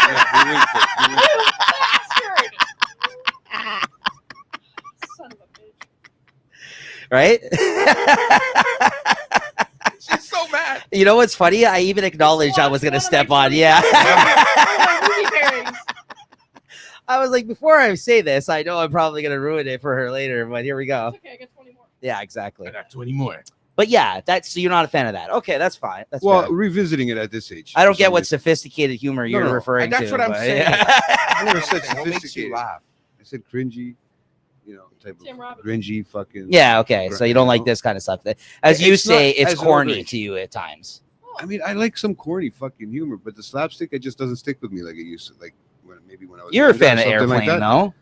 Yeah, he winked it. He winked it. Bastard. Son of a bitch. Right? She's so mad. You know what's funny? I even acknowledged I was going to One of step my on. Yeah. Movie pairings. I was like, before I say this, I know I'm probably going to ruin it for her later, but here we go. It's okay, I got 20 more. Yeah, exactly. I got 20 more. But yeah, so you're not a fan of that. Okay, that's fine. That's Well, fair. revisiting it at this age. I don't for get some what reason. sophisticated humor you're no. referring That's to. what I'm but- saying. I never said What makes you sophisticated. laugh? I said cringy, type Tim of Robbins. cringy fucking. Yeah, okay. So you don't like this kind of stuff. As you It's say, not it's as corny overage. to you at times. I mean, I like some corny fucking humor, but the slapstick it just doesn't stick with me like it used to. Like when I was. You're a younger or fan of something Airplane, like that. though.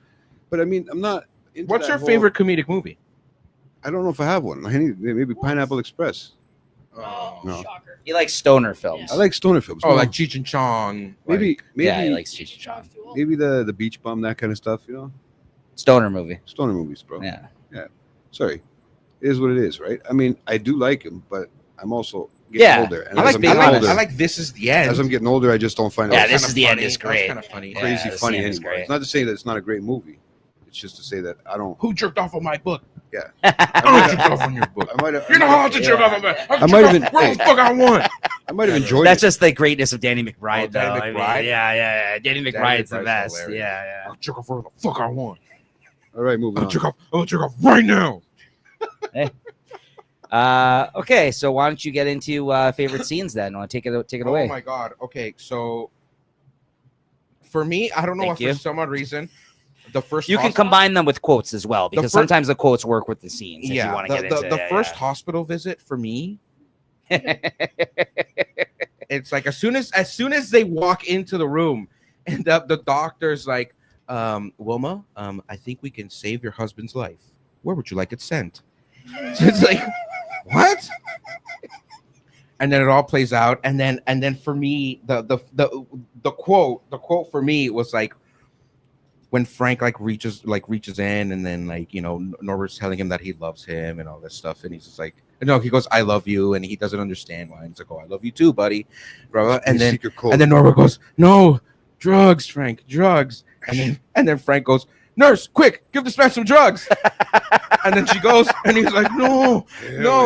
But I mean, I'm not. Into What's that your whole- favorite comedic movie? I don't know if I have one. Maybe Pineapple Express. Oh, No. shocker. You like stoner films. I like stoner films. Oh, No, like Cheech and Chong. maybe Yeah, he likes Cheech and Chong. Chong's too old. maybe the Beach Bum, that kind of stuff. Stoner movie. Stoner movies, bro. Yeah. Sorry, it is what it is, right? I mean, I do like him, but I'm also getting Yeah. older. And I as like, I'm be getting honest. older, I like This Is the End. as I'm getting older, I just don't find Yeah, it this Kinda is the end funny. is That was great. kind of funny. Yeah, crazy this funny scene is anymore. great. It's not to say that it's not a great movie. It's just to say that I don't. Who jerked off on my book? Yeah. I jerked off on your book. I might have. You're not allowed to jerk off on my. I might have been. Where the fuck I want. I might have enjoyed That's it. just the greatness of Danny McBride, Oh, Danny though. I mean, McBride? yeah. Danny McBride's the McBride's best. hilarious. Yeah. I'll jerk off where the fuck I want. All right, moving on. I'll jerk off right now. Okay, so why don't you get into favorite scenes then? Want to take it away? Oh my god. Okay, so for me, I don't know Thank if you. for some odd reason, the first You can hospital- combine them with quotes as well, because sometimes the quotes work with the scenes. If you Yeah, want to get into the first hospital visit for me, it's like as soon as they walk into the room, and the doctor's like, Wilma, I think we can save your husband's life. Where would you like it sent? So it's like, what? And then it all plays out, and then for me, the quote for me was like, when Frank reaches in, and then Norbert's telling him that he loves him and all this stuff, and he's just like, no, he goes, I love you, and he doesn't understand why. And he's like, oh, I love you too, buddy. And then Norbert goes, no, drugs, Frank, drugs. And then Frank goes, nurse, quick, give this man some drugs. And then she goes, and he's like, no.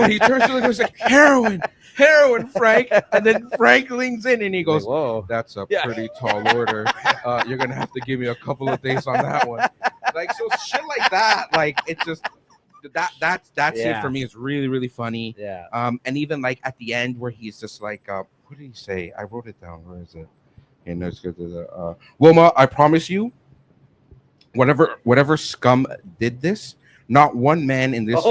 And he turns to her and goes like, heroin, Frank. And then Frank leans in and he goes, whoa, that's a pretty tall order. You're gonna have to give me a couple of days on that one. So shit like that, it just that scene for me is really, really funny. Yeah. And even at the end where he's just like, what did he say? I wrote it down. Where is it? And let's go to the Wilma, I promise you, whatever scum did this, not one man in this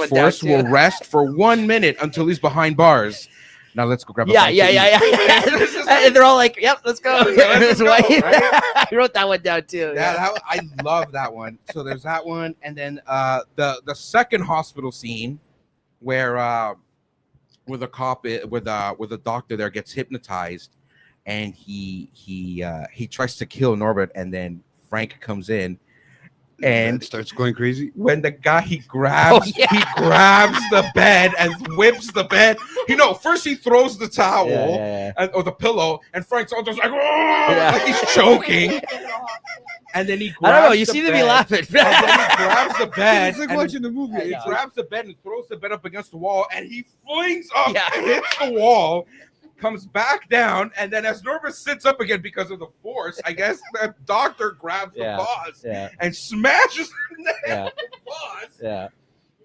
force will rest for 1 minute until he's behind bars. Now let's go grab a bite to eat. And they're all like, yep, let's go. Let's go, right? I wrote that one down too. I love that one. So there's that one, and then the second hospital scene where the cop with a doctor there gets hypnotized, and he tries to kill Norbert, and then Frank comes in and starts going crazy. When the guy he grabs the bed and whips the bed. First he throws the towel or the pillow, and Frank's all just like, like he's choking. And then he grabs I don't know. You seem to be laughing. And then he grabs the bed. It's like watching the movie. He grabs the bed and throws the bed up against the wall, and he flings up and hits the wall. Comes back down, and then as Norbert sits up again because of the force, I guess the doctor grabs the boss and smashes him in the head with the boss. Yeah.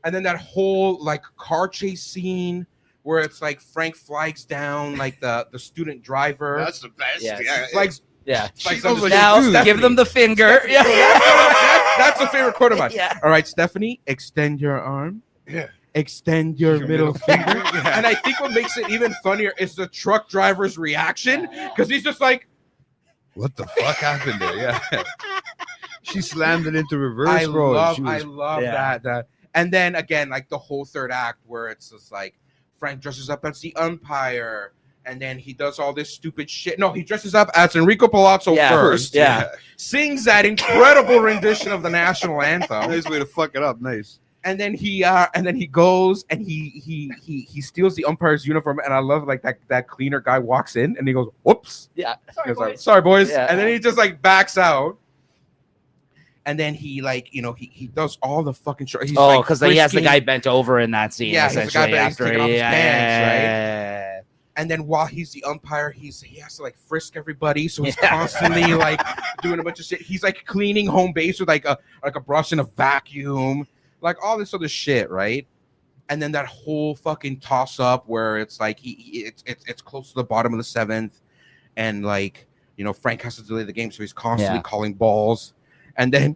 And then that whole car chase scene where it's Frank flags down the student driver. That's the best. Yes. Now give them the finger. That's a favorite quote of mine. All right, Stephanie, extend your arm. Yeah. Extend your middle finger. And I think what makes it even funnier is the truck driver's reaction, because he's just like, what the fuck happened there? Yeah. She slammed it into reverse, I bro. love that. And then again, the whole third act where it's just Frank dresses up as the umpire, and then he does all this stupid shit. No, he dresses up as Enrico Palazzo first. Yeah. Sings that incredible rendition of the national anthem. Nice way to fuck it up. Nice. And then he goes and he steals the umpire's uniform, and I love that cleaner guy walks in and he goes, whoops. Yeah. Sorry, boys. Yeah. And then he just backs out. And then he he does all the fucking shit. Because he has the guy bent over in that scene. Yeah, he's the guy after taking off his pants, right? And then while he's the umpire, he has to frisk everybody. So he's constantly doing a bunch of shit. He's cleaning home base with a brush and a vacuum. All this other shit, right? And then that whole fucking toss up where it's it's close to the bottom of the seventh, and Frank has to delay the game, so he's constantly calling balls, and then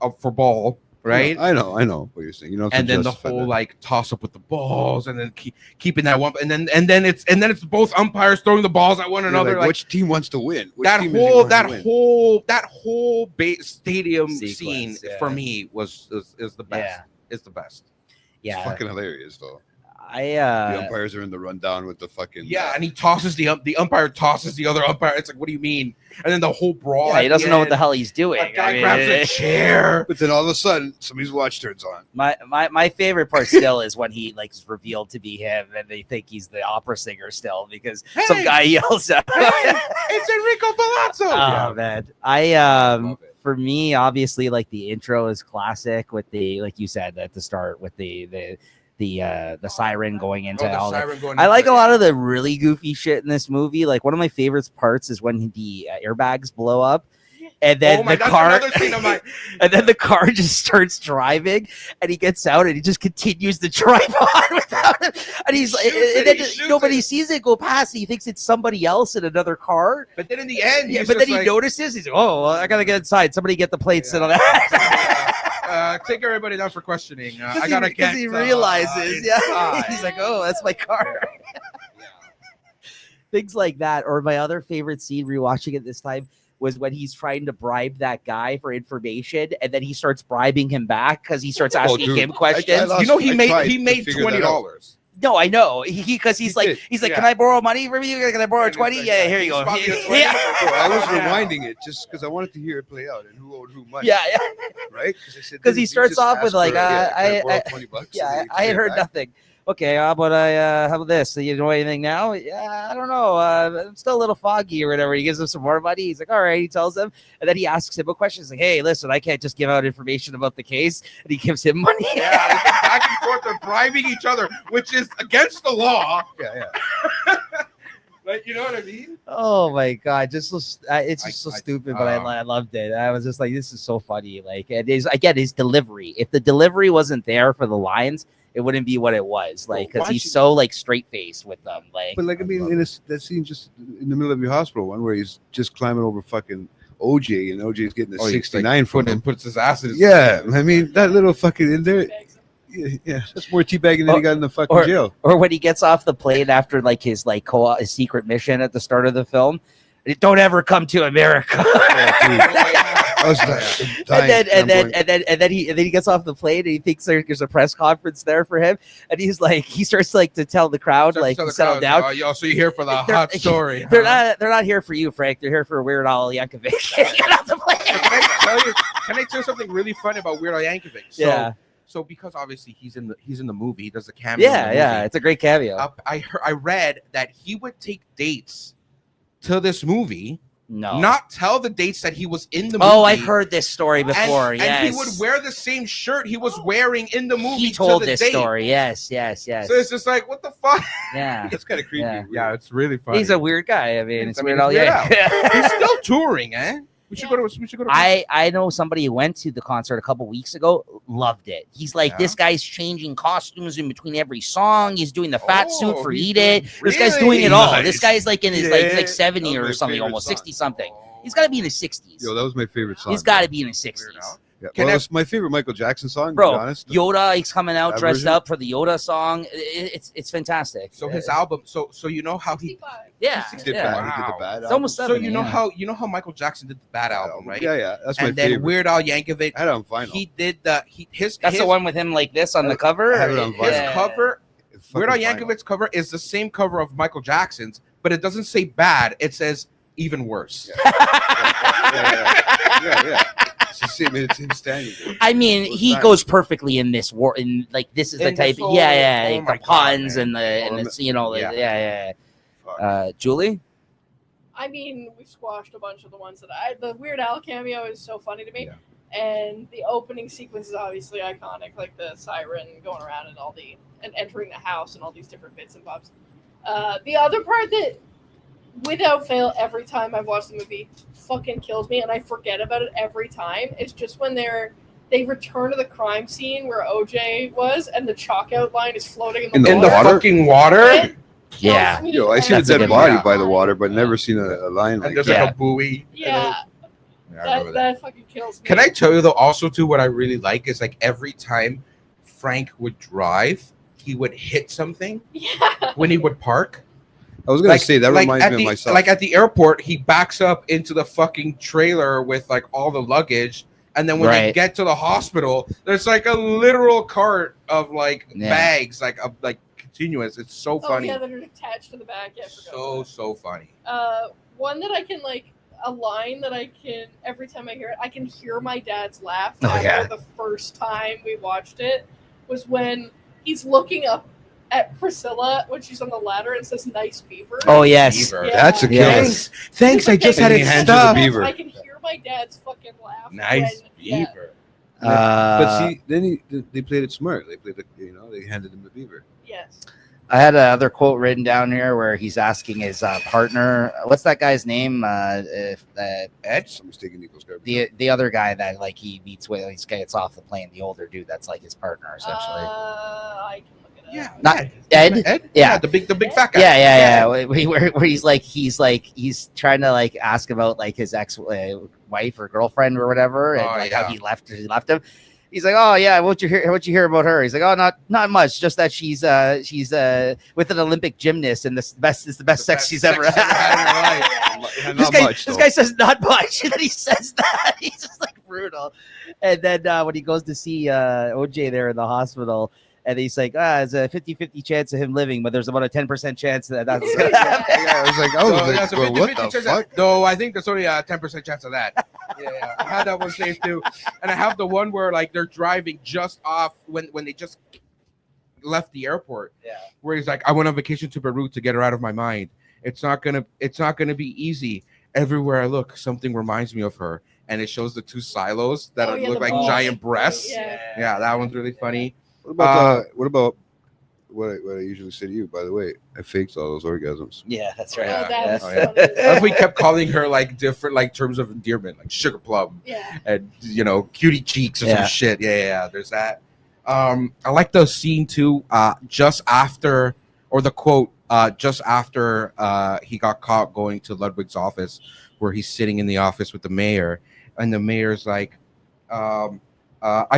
up for ball, right? I know what you're saying. And then the whole toss up with the balls, and then keeping that one, and then it's both umpires throwing the balls at one another. Which team wants to win? That whole stadium scene for me is the best. Yeah. Is the best. Yeah, it's fucking hilarious though. The umpires are in the rundown with the fucking and he tosses the umpire tosses the other umpire. It's what do you mean? And then the whole brawl. Yeah, he doesn't know what the hell he's doing. A guy grabs a chair, but then all of a sudden somebody's watch turns on. My favorite part still is when he is revealed to be him, and they think he's the opera singer still because some guy yells out, "Hey, it's Enrico Palazzo!" Oh man, for me, obviously, like the intro is classic with the, like you said at the start, with the siren going into the all that. siren going I into like it, a lot yeah. of the really goofy shit in this movie. Like one of my favorite parts is when the airbags blow up. And then that's another scene of mine. and then the car just starts driving, and he gets out, and he just continues to drive on without him. And he's like, and then nobody sees it go past. He thinks it's somebody else in another car. But then in the end, But then he notices. He's like, "Oh, well, I gotta get inside. Somebody get the plates and all that." Take everybody down for questioning. I gotta get. Because he realizes, inside. He's like, "Oh, that's my car." Things like that. Or my other favorite scene, rewatching it this time, was when he's trying to bribe that guy for information, and then he starts bribing him back because he starts asking him questions. He made $20. No, I know. Because he's like, can I borrow money from you? Can I borrow 20? Yeah, here you go. Yeah. I was rewinding it just because I wanted to hear it play out and who owed who money. Yeah. Right? Because he starts off with like, I $20. I had heard nothing. Okay, how about this? So you know anything now? Yeah, I don't know. I'm still a little foggy or whatever. He gives him some more money. He's like, all right. He tells him, and then he asks him a question. He's like, hey, listen, I can't just give out information about the case. And he gives him money. Yeah, back and forth, they're bribing each other, which is against the law. Yeah. Like, you know what I mean? Oh my god, it's just so stupid, but I loved it. I was just like, this is so funny. Like, it is again his delivery. If the delivery wasn't there for the lines, it wouldn't be what it was. Like, because he's so like straight faced with them. Like, but like I mean, in that scene just in the middle of your hospital one where he's just climbing over fucking OJ and OJ's getting a 69 from him. Puts his ass in his I mean that little fucking in there. Yeah, that's more teabagging than he got in the fucking jail. Or when he gets off the plane after like his his secret mission at the start of the film, don't ever come to America. And then he gets off the plane and he thinks there's a press conference there for him, and he's like, he starts like to tell the crowd settle down. So you're here for the hot story? They're not here for you, Frank. They're here for Weird Al Yankovic. Get off the plane. Can I tell you something really funny about Weird Al Yankovic? So because obviously he's in the movie, he does a cameo. Yeah, it's a great cameo. I read that he would take dates to this movie. No, not tell the dates that he was in the movie. Oh, I've heard this story before. And he would wear the same shirt he was wearing in the movie. He told this story. Yes. So it's just like, what the fuck? Yeah, it's kind of creepy. Yeah, it's really funny. He's a weird guy. I mean, it's Weird Al. He's still touring, eh? We should go to. I know somebody who went to the concert a couple weeks ago, loved it. He's like, this guy's changing costumes in between every song. He's doing the fat suit for Eat It. This guy's doing it all. This guy's like in his like 70 or something, almost 60 something. He's got to be in his 60s. Yo, that was my favorite song. He's got to be in his 60s. Yeah. Well, that's my favorite Michael Jackson song, bro. To be honest. Yoda, he's coming out dressed up for the Yoda song. It's fantastic. So his album, so you know how he, 65. He did the Bad. It's almost 70. So you know how Michael Jackson did the Bad album, right? Yeah, that's my favorite. And then Weird Al Yankovic, I had it on vinyl. He did his. That's the one with him like this on the cover. I have it on vinyl. His cover, Weird Al Yankovic's cover is the same cover of Michael Jackson's, but it doesn't say bad. It says even worse. Yeah. It's him standing there. I mean, he goes perfectly in this war. In like, this is the type. The puns and the Julie. I mean, we squashed a bunch of the ones that the Weird Al cameo is so funny to me, and the opening sequence is obviously iconic, like the siren going around and entering the house and all these different bits and bobs. The other part that, without fail, every time I've watched the movie, fucking kills me, and I forget about it every time. It's just when they return to the crime scene where OJ was, and the chalk outline is floating in the water. The fucking water. Yeah. Yo, I seen a dead body by the water, but never seen a line like that. There's like a buoy. Yeah. That fucking kills me. Can I tell you though? Also, too, what I really like is like every time Frank would drive, he would hit something. Yeah. When he would park. I was gonna say that reminds me of myself. Like at the airport, he backs up into the fucking trailer with like all the luggage, and then when they get to the hospital, there's like a literal cart of like bags, like continuous. It's so funny. Yeah, that are attached to the back. Yeah, so funny. One that I can a line that I can every time I hear it, I can hear my dad's laugh. The first time we watched it was when he's looking up at Priscilla when she's on the ladder and says "nice beaver." Oh yes, That's a killer. Thanks. I just had it stuffed. I can hear my dad's fucking fucking laugh. Nice when- yeah. beaver. But see, then they played it smart. They played they handed him the beaver. Yes. I had another quote written down here where he's asking his partner, what's that guy's name? Ed? Somebody's taking Niko's garbage. out. The other guy that like he meets with, he gets off the plane, the older dude that's like his partner essentially. I can look it up. Yeah. Not Ed. Ed? Yeah. Yeah. The big fat guy. Yeah. Where he's trying to like ask about like his ex wife or girlfriend or whatever, and like how he left him. He's like, oh yeah, what'd you hear about her? He's like, oh, not much, just that she's with an Olympic gymnast, and it's the best sex she's ever had in her life. This guy says not much, and then he says that. He's just like brutal. And then when he goes to see OJ there in the hospital, and he's like, it's a 50-50 chance of him living, but there's about a 10% chance that that's going to happen. Yeah, I was like, what the fuck? No, I think there's only a 10% chance of that. Yeah, I had that one saved too, and I have the one where like they're driving just off when they just left the airport. Yeah, where he's like, I went on vacation to Beirut to get her out of my mind. It's not gonna be easy. Everywhere I look, something reminds me of her, and it shows the two silos that look like giant breasts. Yeah, that one's really funny. What about what I usually say to you? By the way, I faked all those orgasms. Yeah, that's right. Oh, that was Yeah. funny. As we kept calling her like different like terms of endearment, like sugar plum Yeah. and cutie cheeks or Yeah. some shit. Yeah. There's that. I like the scene too. Just after, or the quote, just after he got caught going to Ludwig's office, where he's sitting in the office with the mayor, and the mayor's like, I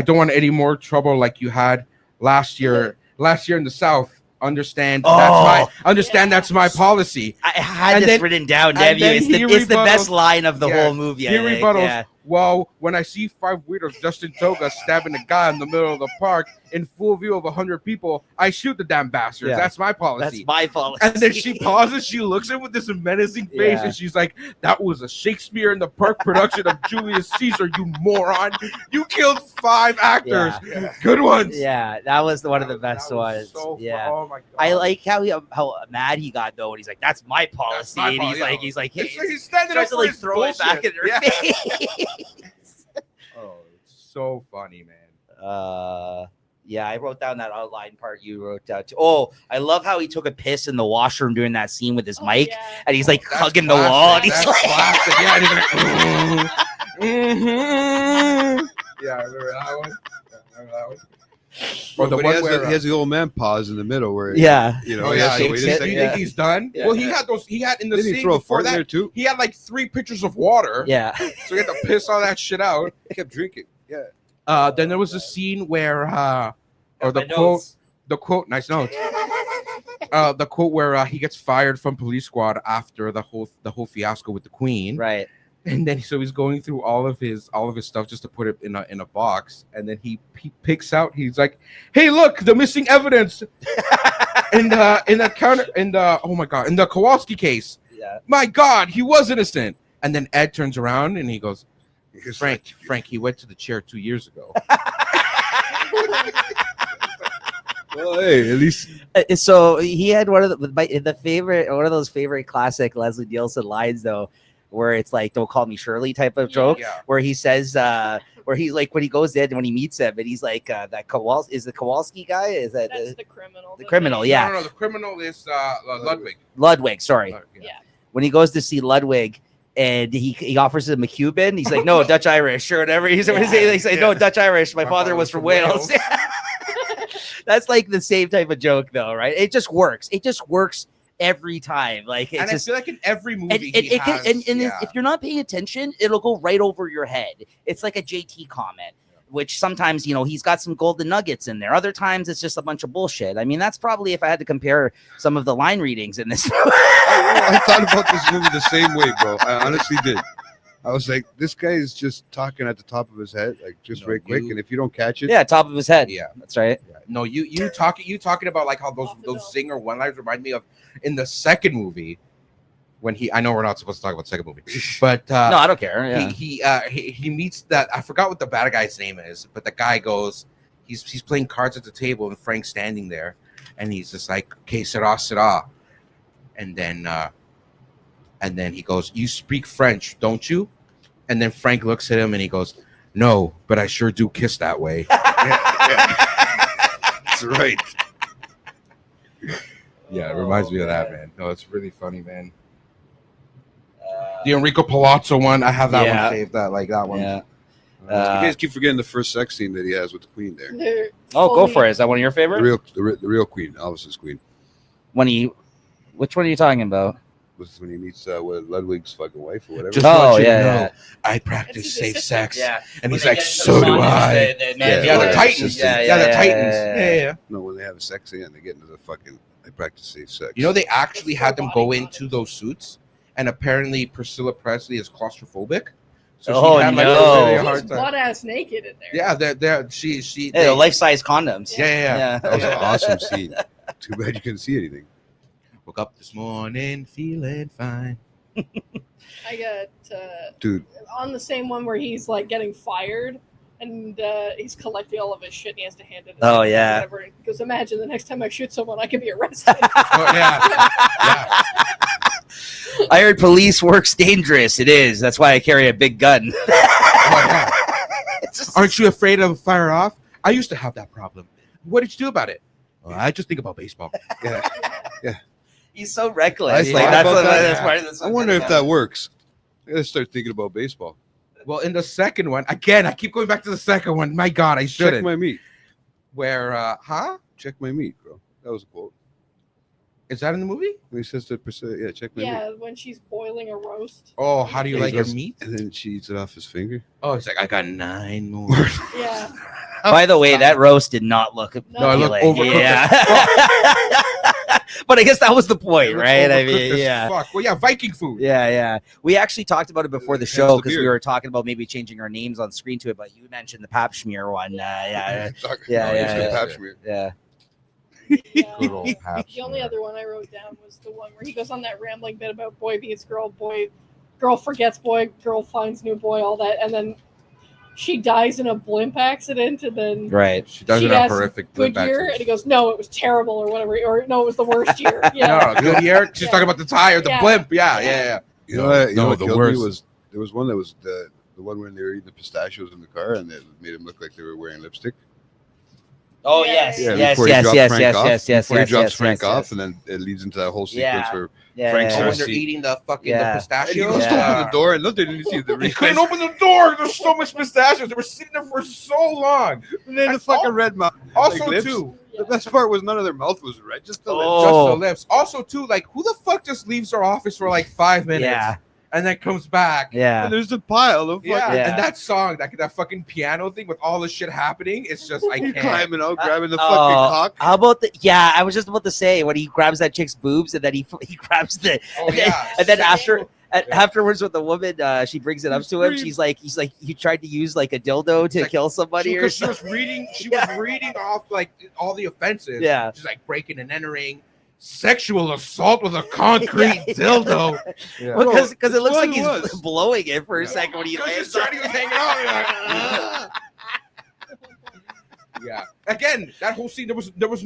don't want any more trouble like you had last year in the South. Understand that's my policy. I had And this then- written down, and Debbie. then It's the he best rebuttals- line of the Yeah. whole movie. He I think. rebuttals, Yeah. well, when I see 5 weirdos just in toga stabbing a guy in the middle of the park in full view of 100 people, I shoot the damn bastards. Yeah. That's my That's policy. my policy. And then she pauses, she looks at him with this menacing face, Yeah. and she's like, that was a Shakespeare in the Park production of Julius Caesar, you moron. You killed 5 actors. Yeah. Good ones. Yeah, that was one of the That best was ones. so Yeah. Oh my God. I like how mad he got though, and he's like, "That's my policy," my and policy, he's like, He's standing up tries to for like his throw it back in bullshit. their Yeah. face. Oh, it's so funny, man. Yeah, I wrote down that outline part you wrote down too. Oh, I love how he took a piss in the washroom during that scene with his mic, Yeah. and he's like That's hugging the wall, and classic. he's That's like, classic. Yeah, and he's like, yeah, I remember that one. Or the But one he has, where he has the old man pause in the middle where yeah, he oh has yeah, to you wait a think second. he's done? Yeah. Well, he had in the Did he scene throw a before fart in there that. too? He had like 3 pitchers of water, yeah. so he had to piss all that shit out. He kept drinking. Yeah. Then there was a scene where, or My the quote, notes. the quote, nice notes. The quote where he gets fired from police squad after the whole fiasco with the Queen, Right. and then so he's going through all of his stuff just to put it in a box, and then he picks out. He's like, "Hey, look, the missing evidence in the counter in the oh my god in the Kowalski case. Yeah. My God, he was innocent." And then Ed turns around and he goes, Frank, he went to the chair 2 years ago. Well, hey, at least So he had one of those favorite classic Leslie Nielsen lines though, where it's like "Don't call me Shirley" type of joke, Yeah. where he says, where he's like when he goes in when he meets him, and he's like, "That the Kowalski guy is that That's the criminal. the criminal?" Yeah, No, the criminal is Ludwig. Ludwig. Sorry, Yeah. when he goes to see Ludwig. And he offers him a Cuban. He's like, no, Dutch Irish or whatever. He's like, no, Dutch Irish. My father was from Wales. That's like the same type of joke, though, right? It just works. It just works every time. Like, it's And just I feel like in every movie, if you're not paying attention, it'll go right over your head. It's like a JT comment, which sometimes, he's got some golden nuggets in there. Other times it's just a bunch of bullshit. I mean, that's probably if I had to compare some of the line readings in this. I thought about this movie the same way, bro. I honestly did. I was like, this guy is just talking at the top of his head, like just very quick. And if you don't catch it, Yeah, top of his head. Yeah. That's right. No, you talking about like how those zinger one-liners remind me of in the second movie when I know we're not supposed to talk about the second movie, but No, I don't care. Yeah. he meets that, I forgot what the bad guy's name is, but the guy goes, he's playing cards at the table and Frank's standing there, and he's just like, "Okay, sera," and then he goes, "You speak French, don't you?" And then Frank looks at him and he goes, "No, but I sure do kiss that way." That's right. Yeah, it reminds me of that, man. No, it's really funny, man. The Uh, Enrico Palazzo one, I have that Yeah. one saved. That one. yeah. You guys keep forgetting the first sex scene that he has with the queen there. They're Oh, go fully- for it. Is that one of your The favorites? real queen, Elvis's queen. Which one are you talking about? Was when he meets Ludwig's fucking wife or whatever. Just Oh, want you to yeah, know, yeah. I practice It's safe his sex. Yeah. And he's When like, they get to so the do Swan, I. the man- Yeah, the yeah. Titans. Yeah, Yeah, the yeah, Titans. yeah. Yeah. No, when they have a sex scene and they get into the fucking, I practice safe sex. You know, they actually had them go Body into those suits, and apparently Priscilla Presley is claustrophobic. So Oh, she had like no. a really He's hard time. butt ass naked in there. Yeah, she Hey, the life-size condoms. yeah. that was an awesome scene. Too bad you couldn't see anything. Woke up this morning feeling fine. I got Dude, on the same one where he's like getting fired and he's collecting all of his shit and he has to hand it. Oh, yeah. Whatever. And he goes, imagine the next time I shoot someone, I could be arrested. Oh, yeah. I heard police work's dangerous. It is. That's why I carry a big gun. Oh, yeah. It's just- Aren't you afraid of fire off? I used to have that problem. What did you do about it? Well, I just think about baseball. yeah. He's so reckless. I Like, thought that's about what, that. that's part of the I wonder if that works. I gotta start thinking about baseball. Well, in the second one, again, I keep going back to the second one. My God, I Check shouldn't. my meat. Where, Check my meat, bro. That was a quote. is that in the movie? When he says to Priscilla, yeah, check my meat. Yeah, when she's boiling a roast. Oh, how do you Yeah, like he your goes- meat? And then she eats it off his finger. Oh, it's like, I got 9 more. Yeah. By the way, that roast did not look No, it looked appealing. overcooked Yeah. But I guess that was the point, It looks right? I overcooked mean, as yeah. Fuck. Well, yeah, Viking food. Yeah. We actually talked about it before the Hence show the because we beer. were talking about maybe changing our names on screen to it, but you mentioned the Pap Schmear one. Yeah. Talk- Yeah, no, yeah, he's gonna yeah. pap smear. Yeah. Good old Pap The only Schmear. other one I wrote down was the one where he goes on that rambling bit about boy beats girl, girl forgets boy, girl finds new boy, all that, and then she dies in a blimp accident, and then Right. She does She it a has horrific good flip year, and he goes, no, it was terrible or whatever, or no, it was the worst year. Yeah. No, good year. She's Yeah. talking about the tire, the Yeah. blimp. Yeah. You know what? You know No, what the killed worst. me was there was one that was the one when they were eating the pistachios in the car and it made them look like they were wearing lipstick. Oh Yeah, yes, yeah, yes, before he yes, dropped yes, Frank yes, off, yes, yes, before he yes, drops yes, Frank yes, off, yes. and then it leads into that whole sequence Yeah. where Yeah, Frank's Oh, yeah, when Yes. they're eating the fucking Yeah. the and he pistachios. goes to Yeah. open the door and look, they didn't see the They couldn't open the door. There's so much pistachios. They were sitting there for so long. and then the And fucking al- red mouth. Also, lips. too, The best part was none of their mouth was red, just the lips. Oh. just the lips. Also, too, like, who the fuck just leaves their office for like 5 minutes Yeah. and then comes back? Yeah. And there's a pile of Yeah. fucking Yeah. And that song, that fucking piano thing with all this shit happening, it's just I can't. climbing out, grabbing the Oh, fucking cock. How about the? Yeah, I was just about to say when he grabs that chick's boobs and then he grabs the Oh and then, yeah. and then Sexual- afterwards with the woman, she brings it up to him. He's like, you tried to use like a dildo to Like, kill somebody or Because she something. was reading, was reading off like all the offenses. Yeah. She's like breaking and entering, sexual assault with a concrete dildo. Yeah. Because it looks That's like what he's it was. blowing it for a Yeah. second when he Because lands. his charity was hanging out. You're like, "Ugh." Yeah. Again, that whole scene, there was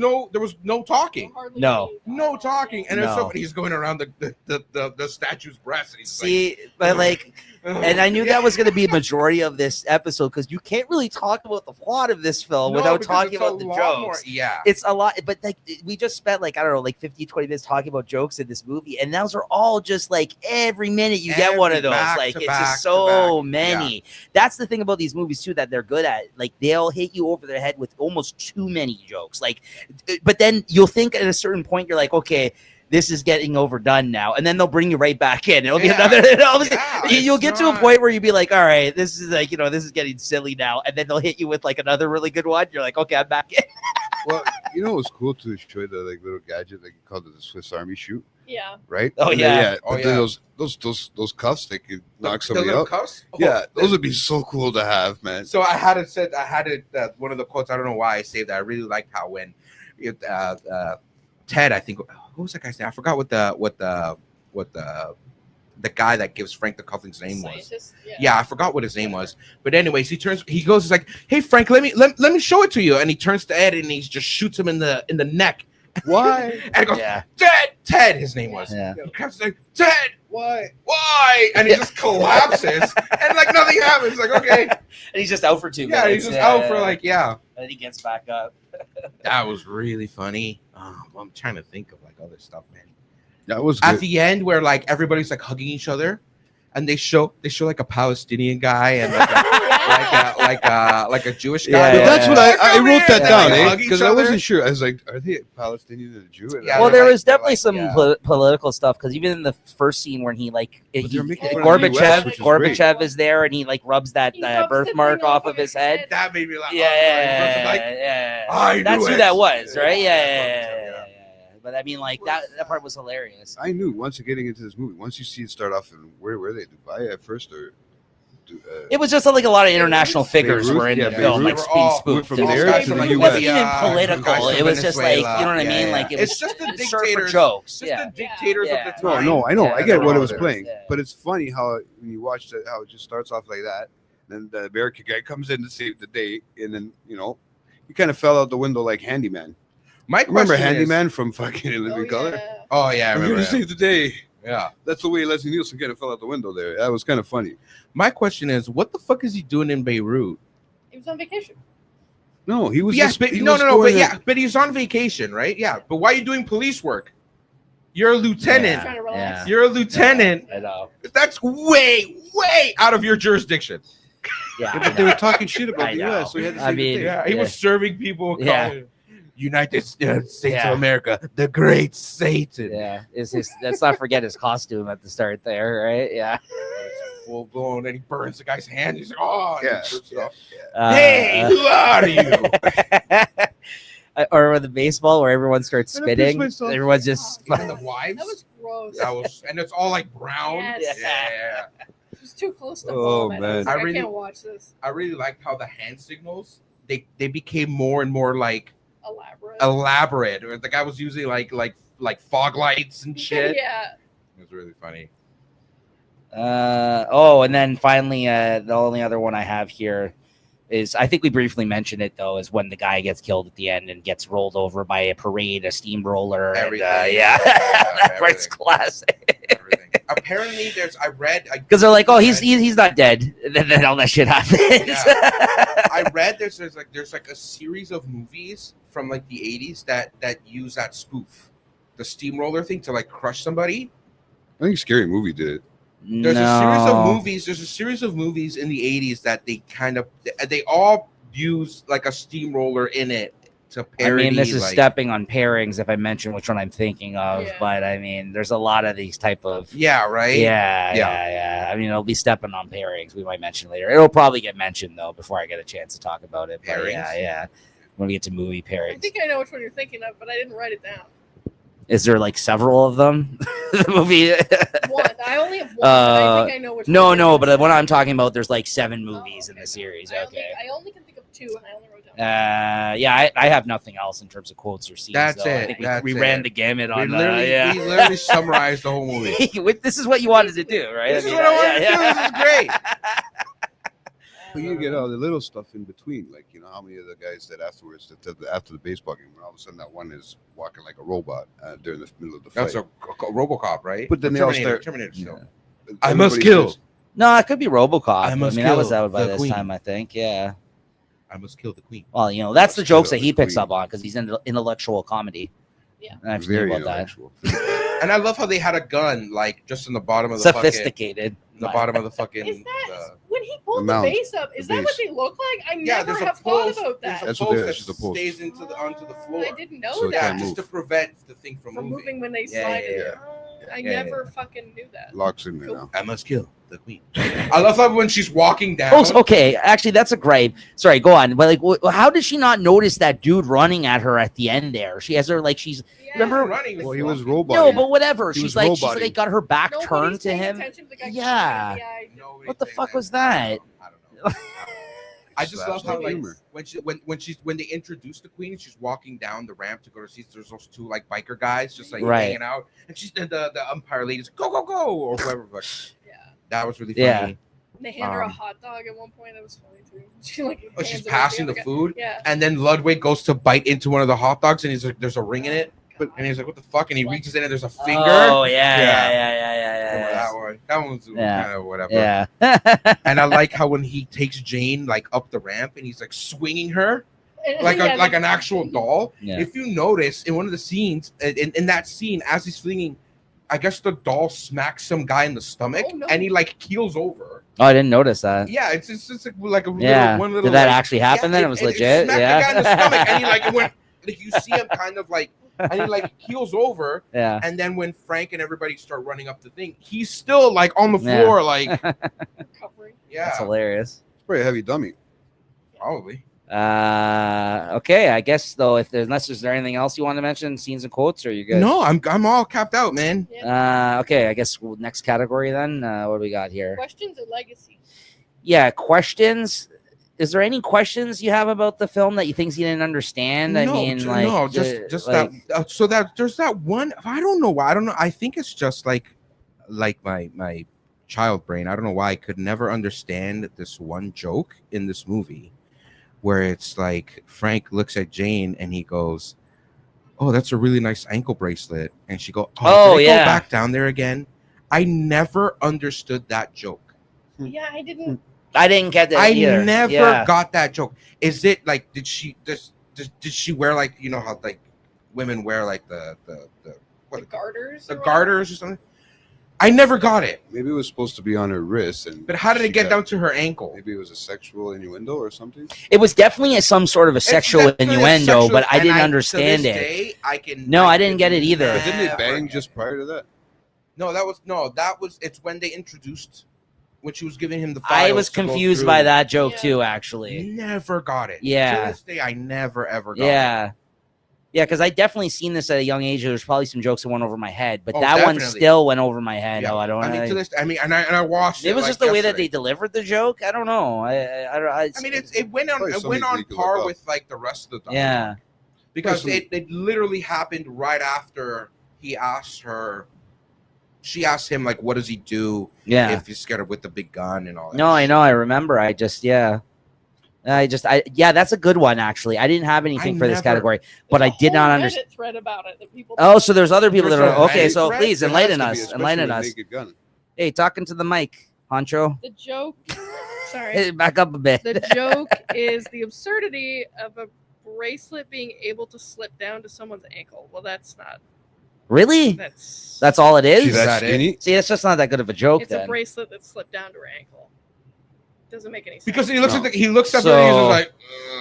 no talking. Hardly No. any No talking. And No. so he's going around the statue's breast and he's See, but like, like, and I knew that was going to be a majority of this episode because you can't really talk about the plot of this film No, without because talking it's a about the lot jokes. more- yeah. It's a lot, but like we just spent like, I don't know, like 15, 20 minutes talking about jokes in this movie, and those are all just like every minute you get one of Every those. back Like to it's back just to so back. many. That's the thing about these movies too that they're good at. Like they'll hit you over the head with almost too many jokes. Like, but then you'll think at a certain point you're like, okay, this is getting overdone now, and then they'll bring you right back in. It'll be Yeah. another. Yeah, You'll it's get to a not- point where you'll be like, all right, this is like, this is getting silly now, and then they'll hit you with like another really good one. You're like, okay, I'm back in. Well, you know it was cool to show the like little gadget like called it the Swiss Army shoot, Yeah. right? Oh, And yeah. then, Oh, but then yeah. those cuffs they could knock The somebody little out. cuffs? Oh, Yeah, those would be so cool to have, man. So I had it. One of the quotes. I don't know why I saved that. I really liked how when Ted, I think, who was that guy's name? I forgot what the guy that gives Frank the cufflinks name was. Scientist, Yeah, I forgot what his name was. But anyways, he goes, he's like, "Hey Frank, let me show it to you." And he turns to Ed and he just shoots him in the neck Why? And it goes, Yeah. Ted, his name was. Yeah. He grabs his name, Ted, why? And he just collapses, and like nothing happens. Like, okay. And he's just out for 2 minutes. Yeah, he's just out for like, And then he gets back up. That was really funny. I'm trying to think of like other stuff, man. That was At good. the end where like everybody's like hugging each other, and they show like a Palestinian guy and like a Jewish guy. Yeah, But that's what I Come wrote here, that and down, they hug each because I other. wasn't sure. I was like, are they Palestinian and a Jew? And Yeah, Well, they're there like- was definitely they're some like, political stuff because even in the first scene where he like But they're making fun of the Gorbachev, US, which is Gorbachev is there and he like rubs that He rubs the birthmark thing off of his head. that made me laugh. Yeah, I knew that's who it. that was, right? Yeah. Yeah. But I mean, like that part was hilarious. I knew once you're getting into this movie, once you see it start off in where were they? Dubai at first, or It was just like a lot of international figures Beirut, were in yeah, the film, Beirut. like They were being all- spoofed. from It was there like- to the it US. wasn't even Guys political. from It was just like, you know what I Venezuela. mean? Like it It's was just the it served for dictators. jokes. Just Yeah. the dictators Yeah. of the No, time. no, I know, Yeah, I get they're what it all was there. playing, Yeah. but it's funny how when you watch it, how it just starts off like that, then the American guy comes in to save the day, and then he kind of fell out the window like Handyman. My Remember question is- Handyman from fucking In Living Color? Oh yeah, I I'm remember. here to him. save the day. Yeah. That's the way Leslie Nielsen kind of fell out the window there. That was kind of funny. My question is, what the fuck is he doing in Beirut? He was on vacation. No, he was. Yes, just, but he no, was no, no, but going yeah, but he's on vacation, right? Yeah, but why are you doing police work? You're a lieutenant. Trying to relax. You're a lieutenant. I know. That's way out of your jurisdiction. Yeah, Yeah, I but they were know. talking shit about I the know. U.S. So he had to I save the mean, day. Yeah, he was serving people. Yeah. calling United States Yeah. of America, the Great Satan. Yeah, let's not forget his costume at the start there, right? Yeah. It's full blown, and he burns the guy's hand. He's like, oh, and he Yeah. rips it off. Uh, Hey, who are you? or with the baseball where everyone starts And I pissed spitting. myself. Everyone's just And the wives. That was gross. And it's all like brown. Yes. Yeah. It was too close to Oh, vomit. man. I was like, I I, really- can't watch this. I really liked how the hand signals they became more and more like Elaborate. elaborate. The guy was using like fog lights and shit. Yeah. It was really funny. and then finally, the only other one I have here is, I think we briefly mentioned it though, is when the guy gets killed at the end and gets rolled over by a parade, a steamroller. Everything. And, yeah, that part's Everything. classic. Everything. Apparently, I read Because they're like, oh, he's not dead. And then all that shit happens. I read there's like a series of movies from like the 80s that use that spoof, the steamroller thing to like crush somebody. I think Scary Movie did it. There's a series of movies. There's a series of movies in the 80s that they all use like a steamroller in it to I parody. mean, this is like, stepping on pairings if I mention which one I'm thinking of, Yeah. but I mean, there's a lot of these type of yeah, right. yeah. I mean, it'll be stepping on pairings. We might mention later. It'll probably get mentioned though before I get a chance to talk about it. But Pairings? yeah. When we get to movie I pairings, think I know which one you're thinking of, but I didn't write it down. is there like several of them? The movie. One. I only have one. But I think I know which one. you're No, thinking but of. what I'm talking about, there's like 7 Oh, movies in okay. the series. I Okay. only can think of 2, and I only wrote down. I have nothing else in terms of quotes or scenes. That's though. I it, think that's we it. ran the gamut We on literally, we literally summarized the whole movie. This is what you wanted to do, right? This is what I wanted to do. This is great. But you get all the little stuff in between, like how many of the guys said afterwards after the baseball game, when all of a sudden that one is walking like a robot during the middle of the fight. That's a RoboCop, right? But then Or they all Terminator, start- Terminator still. Everybody I must kill. says- No, it could be RoboCop. I must mean, that was kill out by the this queen. time, I think. Yeah. I must kill the queen. Well, that's the Must jokes kill that he the picks queen. up on because he's in intellectual comedy. Yeah. And I've Very seen about that. intellectual. And I love how they had a gun like just in the bottom of the Sophisticated. the bottom of the fucking. Is that the- when he pulled the the mount, base up? Is the that what base. they look like? I Yeah, never there's a have thought post- about there's that. a That's what post they- that that's just a post. stays onto the floor. I didn't know So it that. can't Just move. to prevent the thing from From moving. moving when they Yeah, slide yeah, it. yeah. I Yeah, never fucking knew that. Locks in there now. I must kill the queen. I love how when she's walking down. Oh, okay. Actually, that's a gripe. Sorry, go on. But how did she not notice that dude running at her at the end there? She has her she's Yeah. Remember- running. Well, he was robot. no, but whatever. He She's was like roboting. got her back Nobody's turned to paying him. attention to the guy Yeah. in the eye. Nobody What the saying fuck was that? I don't know. I just love how Slapstick like humor. when they introduce the queen, she's walking down the ramp to go to see. There's those 2 like biker guys just like Right. hanging out, and she's the umpire lady's go go go or whoever. But Yeah. that was really funny. Yeah. And they hand her a Um, hot dog at one point. That was funny too. She like. Oh, she's hands it over passing to the other guy. food, Yeah. and then Ludwig goes to bite into one of the hot dogs, and he's like, "There's a ring in it." And he's like, "What the fuck?" And he reaches in and there's a finger. Oh yeah, Yeah. yeah. That one. That one's Yeah. kind of whatever. Yeah. And I like how when he takes Jane like up the ramp and he's like swinging her like Yeah, like an actual doll. Yeah. If you notice in one of the scenes, in that scene, as he's flinging, I guess the doll smacks some guy in the stomach, Oh, no. and he like keels over. Oh, I didn't notice that. Yeah, it's like a little, Yeah. one little. Did that like, actually happen? Then it was legit. smacked Yeah. the guy in the stomach, and he like it went. Like, you see him kind of like, and he like keels over, Yeah. and then when Frank and everybody start running up the thing, he's still like on the Yeah. floor, like Recovering. yeah, That's hilarious. It's pretty heavy dummy. probably. Okay. I guess though, if there's unless is there anything else you want to mention, scenes and quotes, or you good? No, I'm all capped out, man. Okay. I guess next category then. What do we got here? Questions or legacy? Yeah, questions. Is there any questions you have about the film that you think you didn't understand? I mean, like, no, just like, that. So that there's that one. I don't know why. I don't know. I think it's just like my child brain. I don't know why I could never understand this one joke in this movie, where it's like Frank looks at Jane and he goes, "Oh, that's a really nice ankle bracelet," and she goes, Oh, did it yeah. go back down there again." I never understood that joke. Yeah, I didn't. I didn't get that. I either. never Yeah. got that joke. Is it like did she wear like, you know how like women wear like the The garters. the or garters or something? I never got it. Maybe it was supposed to be on her wrist, and But how did she it get got- down to her ankle? Maybe it was a sexual innuendo or something. It was definitely some sort of a sexual definitely a innuendo, sexual- but I and didn't to understand this it. day, No, I didn't get it either. But didn't they never bang get just it. prior to that? No, that was it's when they introduced when she was giving him the I files was to go confused through. by that joke Yeah. too, actually. Never got it. Yeah. To this day, I never ever got it. Yeah. Yeah, because I definitely seen this at a young age. There's probably some jokes that went over my head, but Oh, that one definitely. still went over my head. Yeah. No, I don't. I mean, to this, I mean, and I watched it. it was like, just the way that yesterday. they delivered the joke. I don't know. I I mean, it went on. Probably It something went on we could par look up. with like the rest of the dialogue. yeah. Because Probably it literally happened right after he asked her. She asked him like, "What does he do Yeah. if he's scared with the big gun and all that?" No, I know. I remember. I that's a good one, actually. I didn't have anything I for this never- category, but There's I a did not whole understand. Reddit thread about it that people. Oh, so there's other people that There's are a okay. Reddit So thread? please There has enlighten to be, us. especially Enlighten with a us. naked gun. Hey, talking to the mic, Honcho. The joke. Sorry. Hey, back up a bit. The joke is the absurdity of a bracelet being able to slip down to someone's ankle. Well, that's not. Really? That's all it is. She's that that it? skinny. See, it's just not that good of a joke. It's a then. bracelet that slipped down to her ankle. Doesn't make any sense. Because he looks No. he looks at So- her and he's just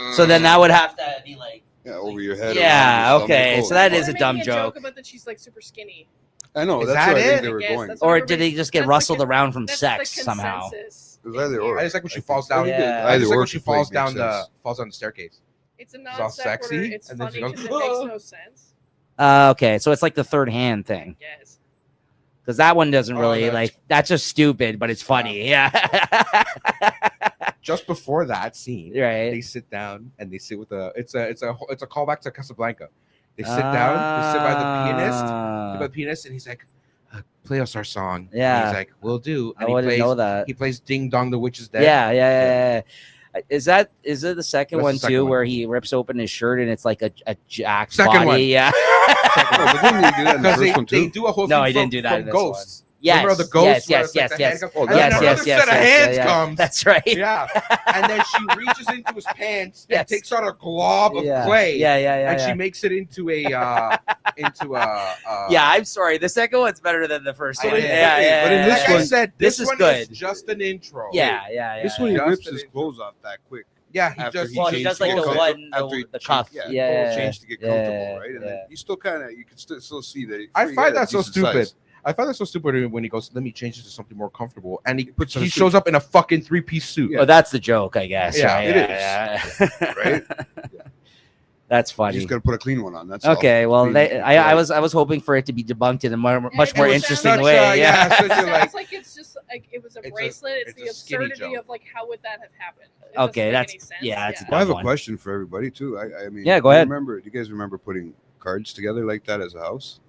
like. So then that would have to be like. Yeah, over your head. Yeah, around your okay, stomach. so that Or is a they're dumb making joke. about that she's like super skinny. I know. Is That's that where I think it? they were I guess going. that's Or what did everybody- he just get that's the rustled con- around from that's sex the somehow? consensus It was either or. I just like when she I think. falls down. Yeah. I Either just like or when she could play falls make down sense. the staircase. It's a all non sequitur. sexy, It's and then funny she because goes, it makes "Oh." no sense. Okay, so it's like the third hand thing Yes. because that one doesn't Oh, really that's- like. That's just stupid, but it's funny. Yeah. Just before that scene, Right. they sit down and they sit with it's a callback to Casablanca. They sit down, they sit by the pianist, Ah. and he's like, "Play us our song." And Yeah. he's like, "We'll do." I And wouldn't know that. He plays "Ding Dong, the Witch is Dead." Yeah. Is it the second That's one the second too, one. where he rips open his shirt and it's like a jacked Second body? one. Yeah. Oh, but didn't he do that in the Because first one they too? do a whole No, thing he from, didn't do that from in this Ghosts. Yes. Remember the Ghosts? where Yes. it's like the hand comes- Oh, and that's then right. another set of hands comes. That's right. Yeah, and then she reaches into his pants Yes. and takes out a glob of Yeah. clay. Yeah. and she makes it into a Yeah, I'm sorry. The second one's better than the first I one. know. Yeah. But in this Like I one- said, this this is one good. is just an intro. Yeah. This one he Just rips an his intro. clothes off that quick. Yeah, he After just he Well, he changed does to like get the comfortable. one, After he the cuff. changed- Yeah. changed to get Yeah. comfortable, right? And Yeah. then you still kind of you can still see that. I forget find a that so decent stupid. size. I find that so stupid when he goes, "Let me change it to something more comfortable," and he puts on a suit. shows up in a fucking 3-piece suit. Well, that's the joke, I guess. Yeah, right? it Yeah. right? That's You funny. just got to put a clean one on. That's Okay, all. well, Clean, I right. was hoping for it to be debunked in a much it more was interesting such way. a- yeah. yeah, such It a, sounds like- like it's just like it was a It's a- bracelet. It's the it's a skinny absurdity joke. of like how would that have happened? It Okay, doesn't make that's- any sense. yeah, that's a Well, I have a one. question for everybody too. I mean, Yeah, go do you ahead. Remember? Do you guys remember putting cards together like that as a house?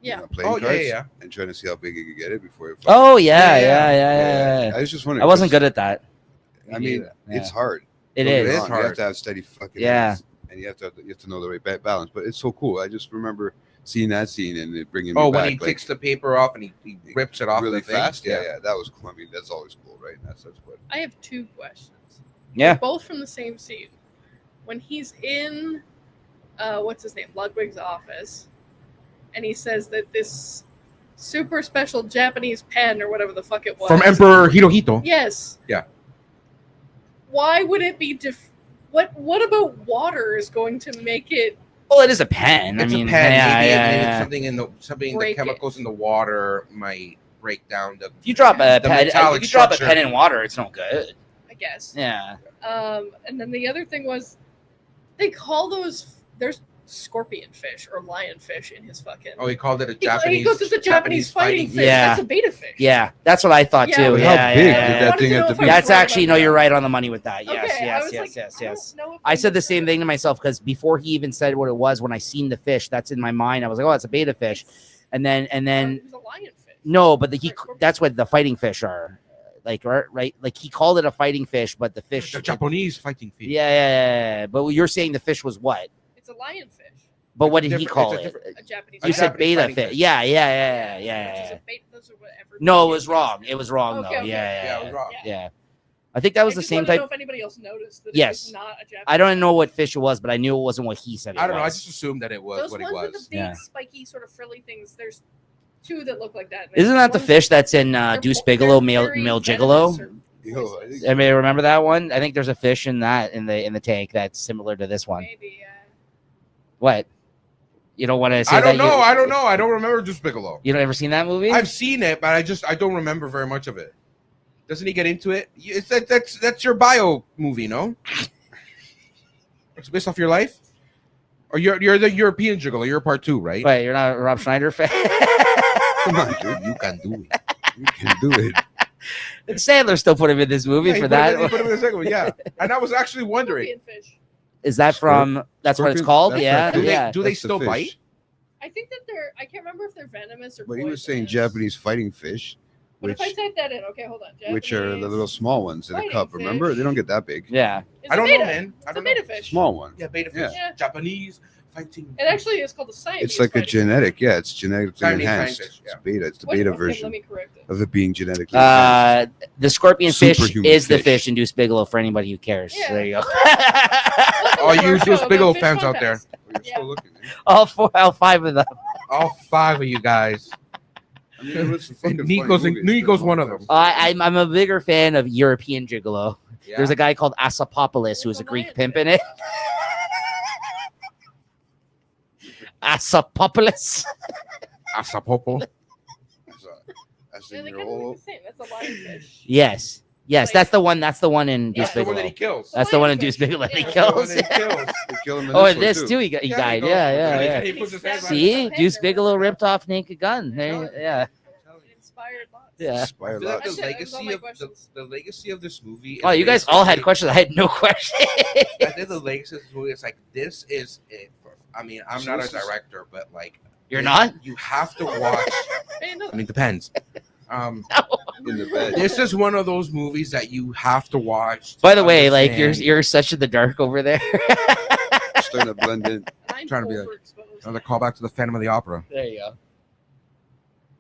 Yeah. Playing Oh, yeah, cards yeah. and trying to see how big you could get it before. It Oh yeah, Yeah, yeah. I was just wondering. I wasn't 'cause, good at that. I mean, Yeah. it's hard. It Don't get is. me It is wrong, You hard. have to have steady fucking Yeah. hands and you have to know the right balance. But it's so cool. I just remember seeing that scene and it bringing me Oh, back. when he takes the paper off and he rips it off really the thing. fast. Yeah, that was cool. I mean, that's always cool, right? That's what. I have 2 questions. Yeah. They're both from the same scene. When he's in, what's his name, Ludwig's office, and he says that this super special Japanese pen or whatever the fuck it was From Emperor Hirohito. Yes. Yeah. Why would it be What about water is going to make it? Well, it is a pen. It's I mean, a pen. Maybe yeah. something in the Break chemicals in the water might break down the. If you drop a the pen, metallic if you drop a structure. pen in water, it's no good. I guess. Yeah. And then the other thing was, they call there's scorpion fish or lionfish in his fucking. Oh, he called it a He Japanese. goes, it's a Japanese fighting fish. Yeah. That's a beta fish. Yeah, that's what I thought Yeah, too. but Yeah, how yeah, big yeah, did yeah. that thing have to be? That's right actually about no, you're that. right on the money with that. Yes, Okay, I yes, was yes, like, yes, I yes. don't know if I said the I'm- same thing to myself because before he even said what it was, when I seen the fish, that's in my mind. I was like, oh, it's a beta fish, and then It was a lionfish. no, but Like scorpion. that's what the fighting fish are, like right, like he called it a fighting fish, but the fish, The Japanese fighting fish. yeah. But you're saying the fish was what? It's a lionfish. But what It's did he different- call it's a it? different- A Japanese. You A said Japanese beta fighting fish. fish. Yeah. Which is Yeah. a bait, those are whatever. No, it was wrong. It was wrong Okay, though. okay. Yeah, Yeah, it was wrong. yeah. I think that was I the just same wanted to type. know if anybody else noticed that Yes. it was not a Japanese. I don't know what fish it was, but I knew it wasn't what he said. I don't know. I was. just assumed that it was Those what it ones was. with the big, Yeah. spiky, sort of frilly things. There's 2 that look like that. Isn't that the One's- fish that's in they're Deuce bo- Bigelow, they're Male very Gigolo? venomous or Yo, I poisonous. think- Anybody remember that one? I think there's a fish in that in the tank that's similar to this one. Maybe. What? You don't want to say I don't that? know. I don't know. I don't remember Deuce Bigelow. You don't ever seen that movie? I've seen it, but I don't remember very much of it. Doesn't he get into it? It's that's your bio movie, no? It's based off your life, or you're the European Gigolo. You're part 2, right? Wait, you're not a Rob Schneider fan? Come on, dude. You can do it. You can do it. Did Sandler still put him in this movie Yeah, he for put him in- that? he put him in the second one, yeah. And I was actually wondering, Scorpion fish. Is that from? That's what it's Scorpion? called. That's Yeah, right. yeah. do they That's the still fish. bite? I think that they're. I can't remember if they're venomous or. But he was saying poisonous. Japanese fighting fish, But which if I type that in, okay, hold on. which are the Japanese little small ones in a fighting cup. Remember, fish. they don't get that big. Yeah. is I a don't know, beta. man. I It's a don't know. beta fish. Small one. Yeah, beta fish. Yeah. Japanese fighting. It actually is called a Siamese. It's like a fighting genetic. Yeah, it's genetically Siamese enhanced. fighting fish, It's yeah. beta. It's the Wait, beta okay, version Let me correct it. of it being genetically enhanced. The scorpion fish Superhuman is the fish. fish in Deuce Bigelow for anybody who cares. Yeah. There you go. All you Show, Deuce the Bigelow fish fans out there. podcast. You're yeah. still looking. Eh? all 5 of them. All 5 of you guys. I mean, it was a fucking funny Nico's movie. It's been Nico's a one long of them. time. I'm a bigger fan of European Gigolo. Yeah. There's a guy called Asapopoulos who's a Greek pimp in it. Asapopoulos. Asapopo. That's Yeah, in they your kind of look whole. the same. That's a lionfish. Yes. Yes, Like- that's the one. That's the one in Deuce That's the one that Bigelow. he kills. That's the one in Lionfish. Deuce Bigelow that he Yeah. That's the one kills. that he kills. They kill him in Oh, this and one, this too, he Yeah, died. he goes- Yeah. He puts his hands on See, it. Deuce Bigelow ripped off Naked Gun. There, yeah, Inspired lots. yeah. I Inspired feel like lots. the That's it, that was all legacy my of questions. the legacy of this movie. Oh, is you guys all had basically- questions. I had no questions. I think the legacy of this movie is like this is it. I mean, I'm So not a this is- director, but like You're not? You have to watch. Hey, no, I mean, depends. In the bed. This is one of those movies that you have to watch. By the way, like understand. you're such in the dark over there. Starting to blend in. I'm trying to be like- overexposed. Another callback to the Phantom of the Opera. There you go.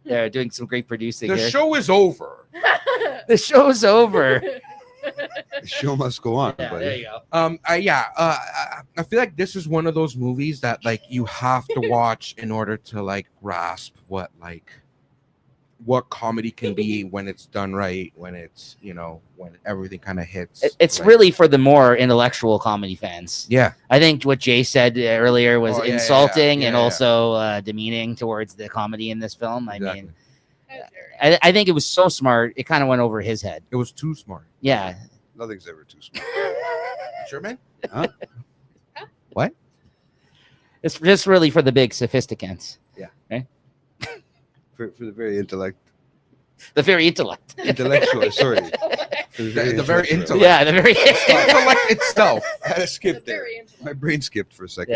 They're doing some great producing The here. show is over. The show's over. The show must go on, Yeah, buddy. there you go. I feel like this is one of those movies that like you have to watch in order to like grasp what comedy can be when it's done right, when it's when everything kind of hits. It's like- really for the more intellectual comedy fans. yeah. I think what Jay said earlier was Oh, yeah, insulting yeah, and yeah. also demeaning towards the comedy in this film. I Exactly. mean, How dare you. I think it was so smart. It kind of went over his head. It was too smart. Yeah. Nothing's ever too smart. Sure, man. It's just really for the big sophisticants. For the very intellectual. Intellectual. Sorry. For The very intellectual. Yeah, the very Intellect itself. I had to skip The there. very intellectual. My brain skipped for a second.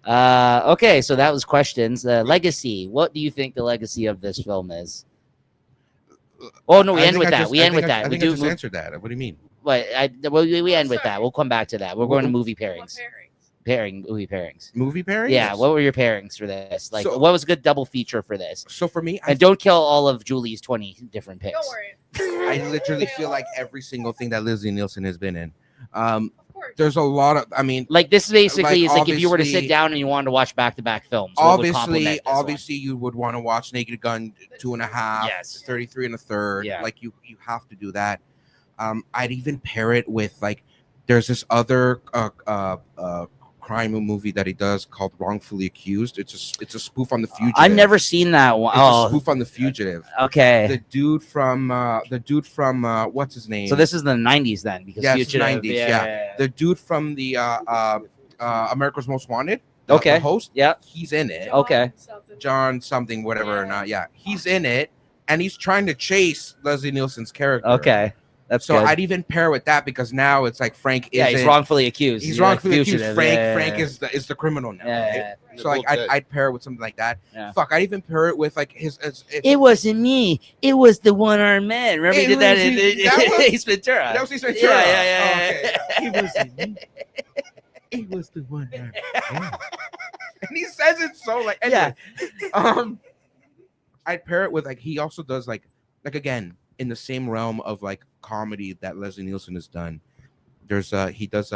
Yeah. Okay, so that was questions. Legacy. What do you think the legacy of this film is? Oh no, we I end think with I that. just- We I end with think I- that. I We think I do. just answered that. What do you mean? We end with Sorry. that. We'll come back to that. We're Well, going to movie What pairings. pairings? movie pairings. Movie pairings? Yeah, what were your pairings for this? Like, So- what was a good double feature for this? So for me, And don't kill all of Julie's 20 different picks. Don't worry. I literally feel like every single thing that Leslie Nielsen has been in. Of course. There's a lot of. I mean, Like, this basically Like, is like if you were to sit obviously- down and you wanted to watch back-to-back films. What would complement this one? obviously, you would want to watch Naked Gun 2.5, Yes. 33 and a third. Yeah. Like you have to do that. I'd even pair it with like, there's this other crime movie that he does called Wrongfully Accused. It's a spoof on The Fugitive. I've never seen that one. It's a Oh, spoof on The Fugitive. okay. The dude from what's his name? So this is the 90s then, because Yes, it's Fugitive, 90s, yeah. The dude from the America's Most Wanted. The Okay. host. Yeah. He's in it. Okay. John something, whatever or Yeah. not. Yeah, he's in it, and he's trying to chase Leslie Nielsen's character. Okay. That's So good. I'd even pair with that because now it's like Frank is yeah, he's wrongfully accused. He's like wrongfully accused. fugitive. Frank Yeah, Frank yeah, is the criminal now. yeah, right? yeah. So like I'd pair it with something like that. Yeah. Fuck, I'd even pair it with like his. It wasn't me. It was the one-armed man. Remember he It did that was- in that was- Ace Ventura. that was Ace Ventura. Yeah, yeah, yeah, Oh, yeah. okay. It wasn't me. It was the one. And he says it so like anyway. I'd pair it with like he also does like again in the same realm of like comedy that Leslie Nielsen has done. There's he does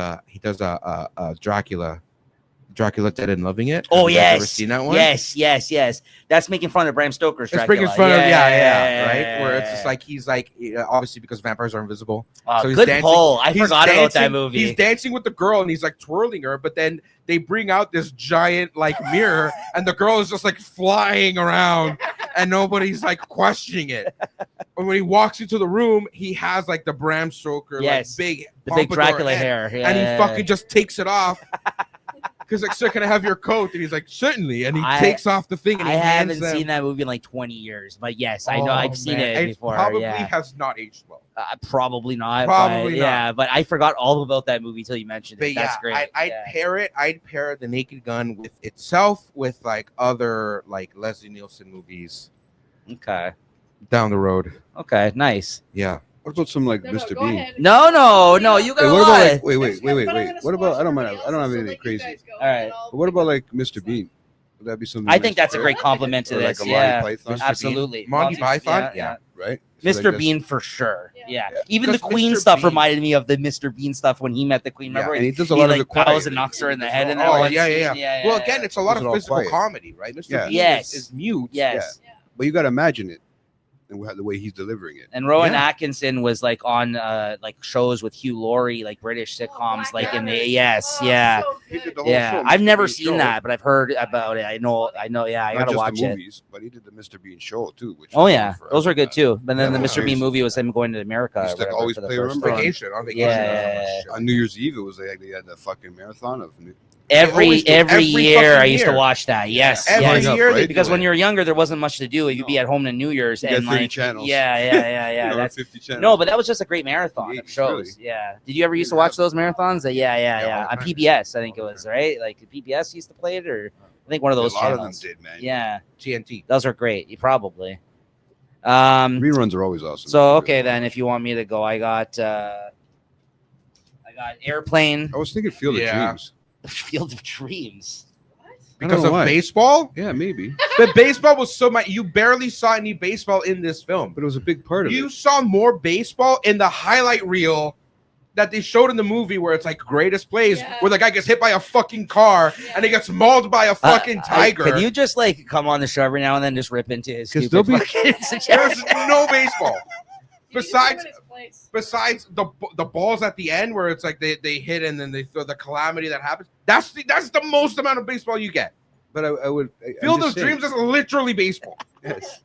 Dracula Dead and Loving It. Oh Have you guys ever yes, seen that one? yes. That's making fun of Bram Stoker's It's Dracula. bringing fun of right? yeah, Where it's just like he's like obviously because vampires are invisible. Oh, So he's good dancing- pull. I he's forgot about that dancing- movie. He's dancing with the girl and he's like twirling her, but then they bring out this giant like mirror and the girl is just like flying around and nobody's like questioning it. And when he walks into the room, he has like the Bram Stoker, Yes. like big the big pompadour Dracula head, hair. Yeah, and he yeah, fucking just takes it off. Because like, sir, can I have your coat? And he's like, certainly. And he I- takes off the thing and I he hands haven't them. seen that movie in like 20 years, but yes, I know Oh, I've seen man. it before. Probably yeah. has not aged well. Probably not. Probably but, not. Yeah, but I forgot all about that movie till you mentioned But it. That's great. I'd yeah. I'd pair the Naked Gun with itself with like other like Leslie Nielsen movies Okay. down the road. Okay. Nice. Yeah. What about some like No, Mr. go Bean? ahead. No. You Hey, got what a about lot. like wait? But I'm gonna What about squash I don't mind. everybody I don't have else's, so anything let you crazy. guys go, All right. and I'll- But what about like Mr. Bean? Would that be something? I nice think to that's a pair? great compliment to Or like this. a Monty Yeah. Python? Mr. Absolutely. Monty Python? Yeah. Right? So Mr. like that's- Bean for sure. Yeah. Yeah. Yeah. Even the Because Queen Mr. stuff Bean- reminded me of the Mr. Bean stuff when he met the Queen. Remember? And he does a he lot of like it quiet. bows and knocks her in the head in that Oh, one yeah. scene. Well, again, it's a lot Those are of all physical quiet. comedy, right? Mr. Yeah. Bean Yes. is mute. Yes. Yeah. But you got to imagine it and the way he's delivering it. And Rowan Yeah. Atkinson was like on like shows with Hugh Laurie, like British sitcoms, Black like in the Mirror. yes, Oh, yeah. so He good. did the whole Yeah, show, I've Mr. never Bean seen show. that, but I've heard about it. I know. Yeah, I Not gotta just watch the it. movies, but he did the Mr. Bean show too. Which Oh was yeah, forever. those were good too. But then Yeah, the Mr. Bean nice. movie was him going to America. Used or to whatever always for the play, first remember? one. Vacation, on vacation. Yeah. On New Year's Eve, it was like they had the fucking marathon of. Every always do, every every year fucking I used to year. watch that. Yes, Every yes. Growing up, year, right? Because when you were younger, there wasn't much to do. You'd be No. at home to New Year's You and got 30 like, channels. yeah. Or That's 50 channels. no, but that was just a great marathon The of 80s, shows. really. Yeah. Did you ever used to watch those marathons? Yeah. all the On time. PBS, I think it All the was right. Like PBS used to play it, or I think one of those a lot of them channels. did, man. Yeah, TNT. those are great. You probably. Reruns are always awesome. So okay, then if you want me to go, I got Airplane, I was thinking Field of Yeah. Dreams. Field of Dreams. What? Because know of why. baseball? Yeah, maybe. The baseball was so much. You barely saw any baseball in this film. But it was a big part of You it. saw more baseball in the highlight reel that they showed in the movie where it's like greatest plays Yeah. where the guy gets hit by a fucking car and he gets mauled by a fucking tiger. Can you just like come on the show every now and then, just rip into his 'Cause stupid there'll be- fucking There's suggestions? no baseball. You Besides- need to put it in its place. Besides the balls at the end where it's like they hit and then they throw the calamity that happens. That's the most amount of baseball you get. But I would. I'm Field just of saying. Dreams is literally baseball. Yes.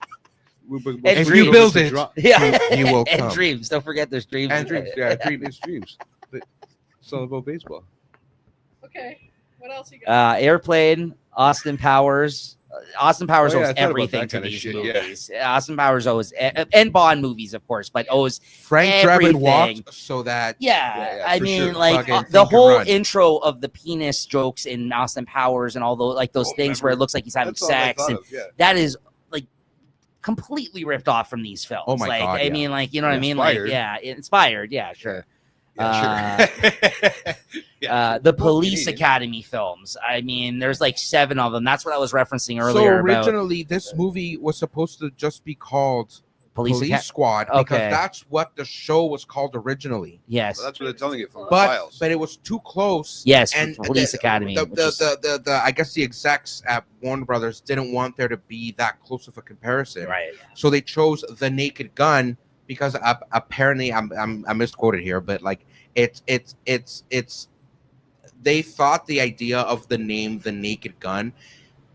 And If dreams. you build it, Yeah, you will and come. dreams. Don't forget there's dreams. And dreams. Yeah, it's dreams. But it's all about baseball. Okay. What else you got? Airplane, Austin Powers. Austin Powers Oh, yeah, owes I thought about everything that to kinda these shit, movies. Austin Powers owes and Bond movies, of course, but owes Frank Drebin everything. walked so that Yeah, I for mean, sure. like Fucking the Think and whole Run. intro of the penis jokes in Austin Powers and all those like those Oh, things where it remember? looks like he's having That's all I sex, thought and of, yeah. that is like completely ripped off from these films. Oh my like, God, I yeah. mean, like you know what I mean? Inspired. Like, yeah, inspired. Yeah, sure. Yeah, sure. The Both Police Canadian. Academy films. I mean, there's like 7 of them. That's what I was referencing So earlier about originally, this movie was supposed to just be called Police Police Academy. Squad because Okay. that's what the show was called originally. Yes. Well, that's what they're telling you from the But files. it was too close. Yes, and Police Academy. The, which is- the I guess the execs at Warner Brothers didn't want there to be that close of a comparison, right. so they chose The Naked Gun because apparently I'm misquoted here, but like it's they thought the idea of the name The Naked Gun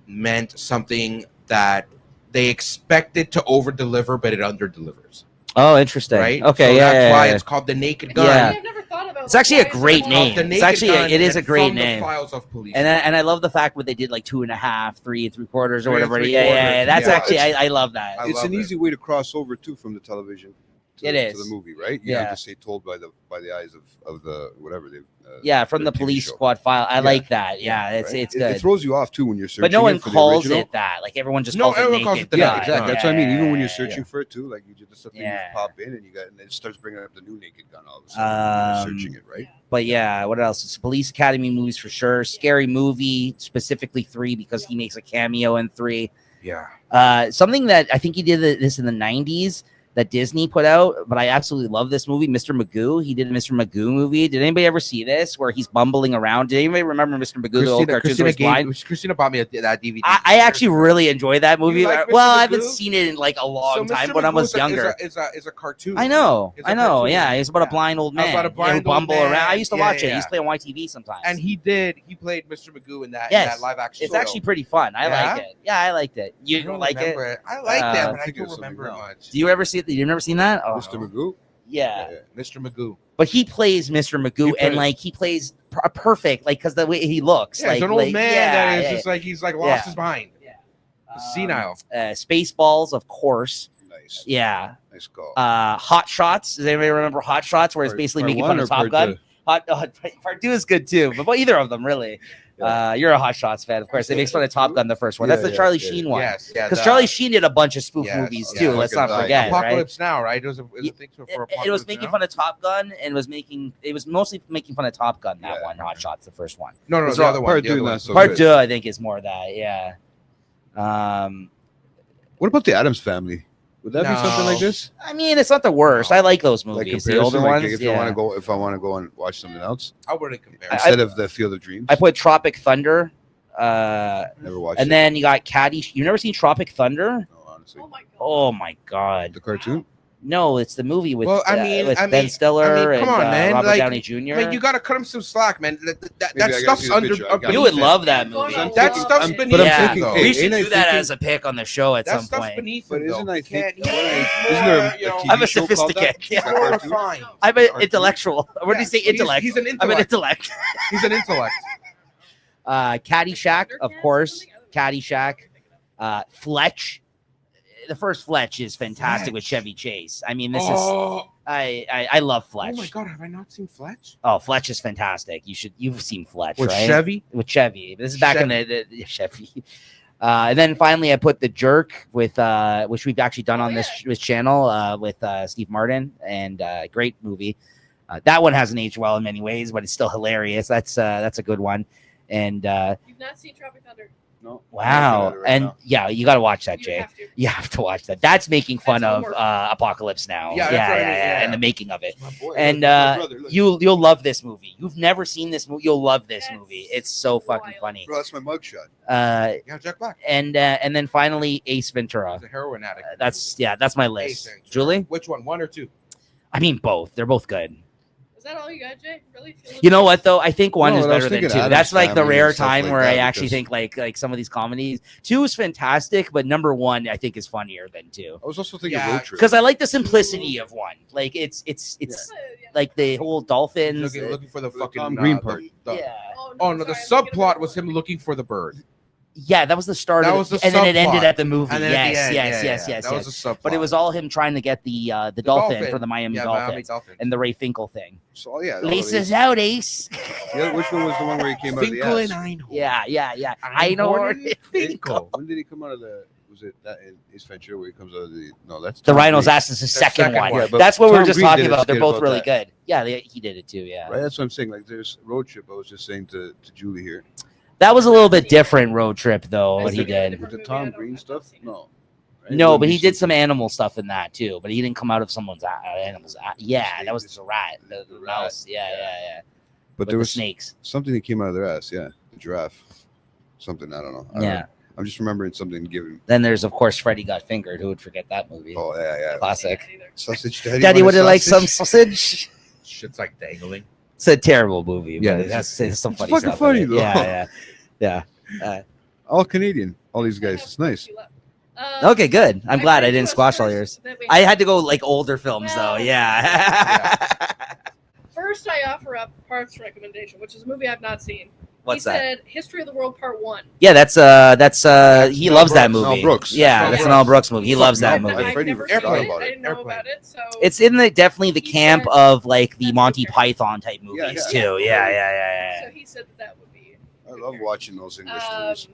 meant something that they expected to over deliver, but it under delivers, Oh, interesting. right? Okay, so yeah, that's yeah, why yeah. it's called The Naked Gun. Yeah. I've never thought about It's actually a why is it great called name. The It's Naked actually Gun it is a and great from name. The files of police. And I love the fact what they did like 2.5, 3 3/4 or 3 whatever. 3/4. Yeah. That's Yeah. actually I love that. I It's love an it. easy way to cross over too from the television to, It to is. the movie, right? You Yeah. have to say told by the eyes of the whatever they Yeah, from the TV Police show. Squad file. I Yeah. like that. Yeah, it's right? it's It good. throws you off too when you're searching. But no one it for the calls original. it that. Like everyone just No, calls it everyone Naked calls it the Gun. Yeah, Naked exactly. Gun. That's what I mean. Even when you're Yeah. searching for it too, like you just stuff that you Yeah. just pop in and it starts bringing up the new Naked Gun all of a sudden. When you're searching it, right? But yeah, what else? It's Police Academy movies for sure. Scary Movie, specifically 3 because he makes a cameo in 3. Yeah. Something that I think he did this in the 90s that Disney put out, but I absolutely love this movie, Mr. Magoo. He did a Mr. Magoo movie. Did anybody ever see this where he's bumbling around? Did anybody remember Mr. Magoo, the old cartoons where he's blind? Christina bought me that DVD. I actually really enjoyed that movie. like Mr. Well, I haven't Magoo? seen it in like a long So time Mr. when I Magoo was younger. is a cartoon. I know. It's a cartoon. Yeah, he's about a Yeah. blind old man About a blind who bumble old man. around. I used to Yeah, watch it. yeah. He used to play on YTV sometimes. And he played Mr. Magoo in that Yes. live action. It's show. actually pretty fun. I Yeah? like it. Yeah, I liked it. You I don't like it? remember I like that, but I think don't it's remember it something much. Do you ever see it? You've never seen that? Oh, Mr. Magoo. yeah. Mr. Magoo. But he plays Mr. Magoo, and like he plays perfect, like because the way he looks, Yeah, like he's an old like, man yeah, that is yeah. just like he's like Yeah. lost his mind. Yeah. Senile. Spaceballs, of course. Nice. Yeah. Nice call. Hot Shots. Does anybody remember Hot Shots, where it's Part- basically part making one fun or of Top part Gun? two? Part 2 is good too, but either of them really. You're a Hot Shots fan, of course. They make fun of Top Gun, the first one. That's the Charlie Sheen one. Yes, yeah. Because Charlie Sheen did a bunch of spoof Yes, movies yeah, too. Let's not fucking forget, right? Apocalypse Now, right? It was a thing for Apocalypse It was making Now? fun of Top Gun, and it was mostly making fun of Top Gun. That Yeah. one, Hot Shots, the first one. No, It's the all other one. part The two, other not one. so Part good. 2, I think, is more of that. Yeah. What about the Addams Family? Would that be something like No. this? I mean, it's not the worst. I like those Like movies, the comparison, older like ones. if yeah. I want to go and watch something else I wouldn't compare. instead of the Field of Dreams. I put Tropic Thunder, Never watched and it. then you got Caddy. You've never seen Tropic Thunder? No, honestly, Oh my god. Oh my god! the cartoon. No, it's the movie with Well, I mean, Ben Stiller come on, and man. Robert Like, Downey Jr. I mean, you got to cut him some slack, man. That Maybe I gotta stuff's see the under. picture. I gotta You would see love that Going movie. on That wild. stuff's I'm- beneath but I'm Yeah. him, thinking, though. hey, We should ain't I do that thinking- as a pick on the show at That some stuff's point. beneath But him, though. isn't I He think can't- isn't he's there more, a you know, TV I'm a show called that? sophisticate. he's Yeah. That more cartoon? refined. I'm an Cartoon? intellectual. What did you say? He's- Intellect. he's an I'm an intellect. intellect. He's an intellect. Caddyshack, of Thundercats, course. something? Caddyshack. Fletch. The first Fletch is fantastic with Fletch. Chevy Chase. I mean, this is Oh, I love Fletch. oh my god, have I not seen Fletch? Oh, Fletch is fantastic. You've seen Fletch, With right? Chevy? With Chevy. This is back in the Chevy. And then finally, I put The Jerk with which we've actually done on this channel with Steve Martin, and great movie. That one hasn't aged well in many ways, but it's still hilarious. That's a good one. And You've not seen Tropic Thunder. No. wow, and yeah, you got to watch that, You Jay. have to. You have to watch that. That's making fun That's of homework. Apocalypse Now. Yeah, Yeah, that's what I mean, yeah, yeah. and the making of it. My boy, And my brother, look. you'll love this movie. You've never seen this movie. You'll love this That's movie. It's so fucking wild. funny. Bro, that's my mugshot. Yeah, Jack Black. And then finally Ace Ventura. He's a heroin addict. That's my list. Ace Ventura. Julie, Which one? 1 or 2? I mean both. They're both good. Is that all you got, Jay? Really? You know what though? I think one No, is but I was better than thinking 2. Addams That's like the Family rare and stuff time like where that I actually because- think like some of these comedies. 2 is fantastic, but number 1 I think is funnier than 2 I was also thinking Yeah, Road Trip. because I like the simplicity of 1. Like it's like the whole dolphins. Looking for the The fucking Tom Green part. Yeah. Oh no, the sorry, I'm thinking subplot of was him looking for the bird. Yeah, that was the start That of was the and then it ended subplot. at the movie. And then at the Yes, end, yes, yeah, yes, yeah, yes, that yes. was a subplot. But it was all him trying to get the dolphin for the Miami Dolphins Dolphins. and the Ray Finkel thing. So yeah, Laces out, Ace. Yeah, which one was the one where he came out of the Finkel ass? and Einhorn. Yeah. I know. Einhorn? Finkel. When did he come out of the? Was it that in Ace Ventura where he comes out of the? No, that's The Tom Rhino's Green. ass is the second second one. one. Yeah, but That's what we were Tom just Green talking did a about. They're skit both about really that. good. Yeah, he did it too. Yeah, Right, that's what I'm saying. Like, there's road trip. I was just saying to Julie here. that was a little bit different road trip though. I What he seen it in a did. With the different movie, I Tom don't- Green I've stuff, not seen it. no. Right? No, Wouldn't but be he did some something- animal stuff in that too. But he didn't come out of someone's animals. Yeah, that was the rat, the The rat, mouse. Yeah. But With there the was snakes. something that came out of their ass. Yeah, the giraffe. Something I don't know. I don't Yeah. know. I'm just remembering something given. Then there's of course Freddy Got Fingered. Who would forget that movie? Oh yeah. Classic. Either. Sausage Daddy, would want a you like some sausage? sausage? Shit's like dangling. It's a terrible movie. Yeah, but it's that's it's some it's funny fucking stuff. funny, in it. though. Yeah. All Canadian. All these guys. It's nice. Okay, good. I'm glad I read to didn't us squash all first yours. that we I have- had to go like older films though. Well, Yeah. First, I offer up Parth's recommendation, which is a movie I've not seen. What's he that? said History of the World Part 1. Yeah, that's he Mel loves that Brooks. movie. Mel Brooks. Yeah, Mel that's an Brooks. Mel Brooks movie. He loves that Mel- movie. I've heard you never forgot seen about I it. didn't know Airplane. about it, so It's in the definitely the He camp said- of like the That's Monty okay. Python type movies Yeah. too. Yeah. so he said that would be. I love watching those English Um, movies.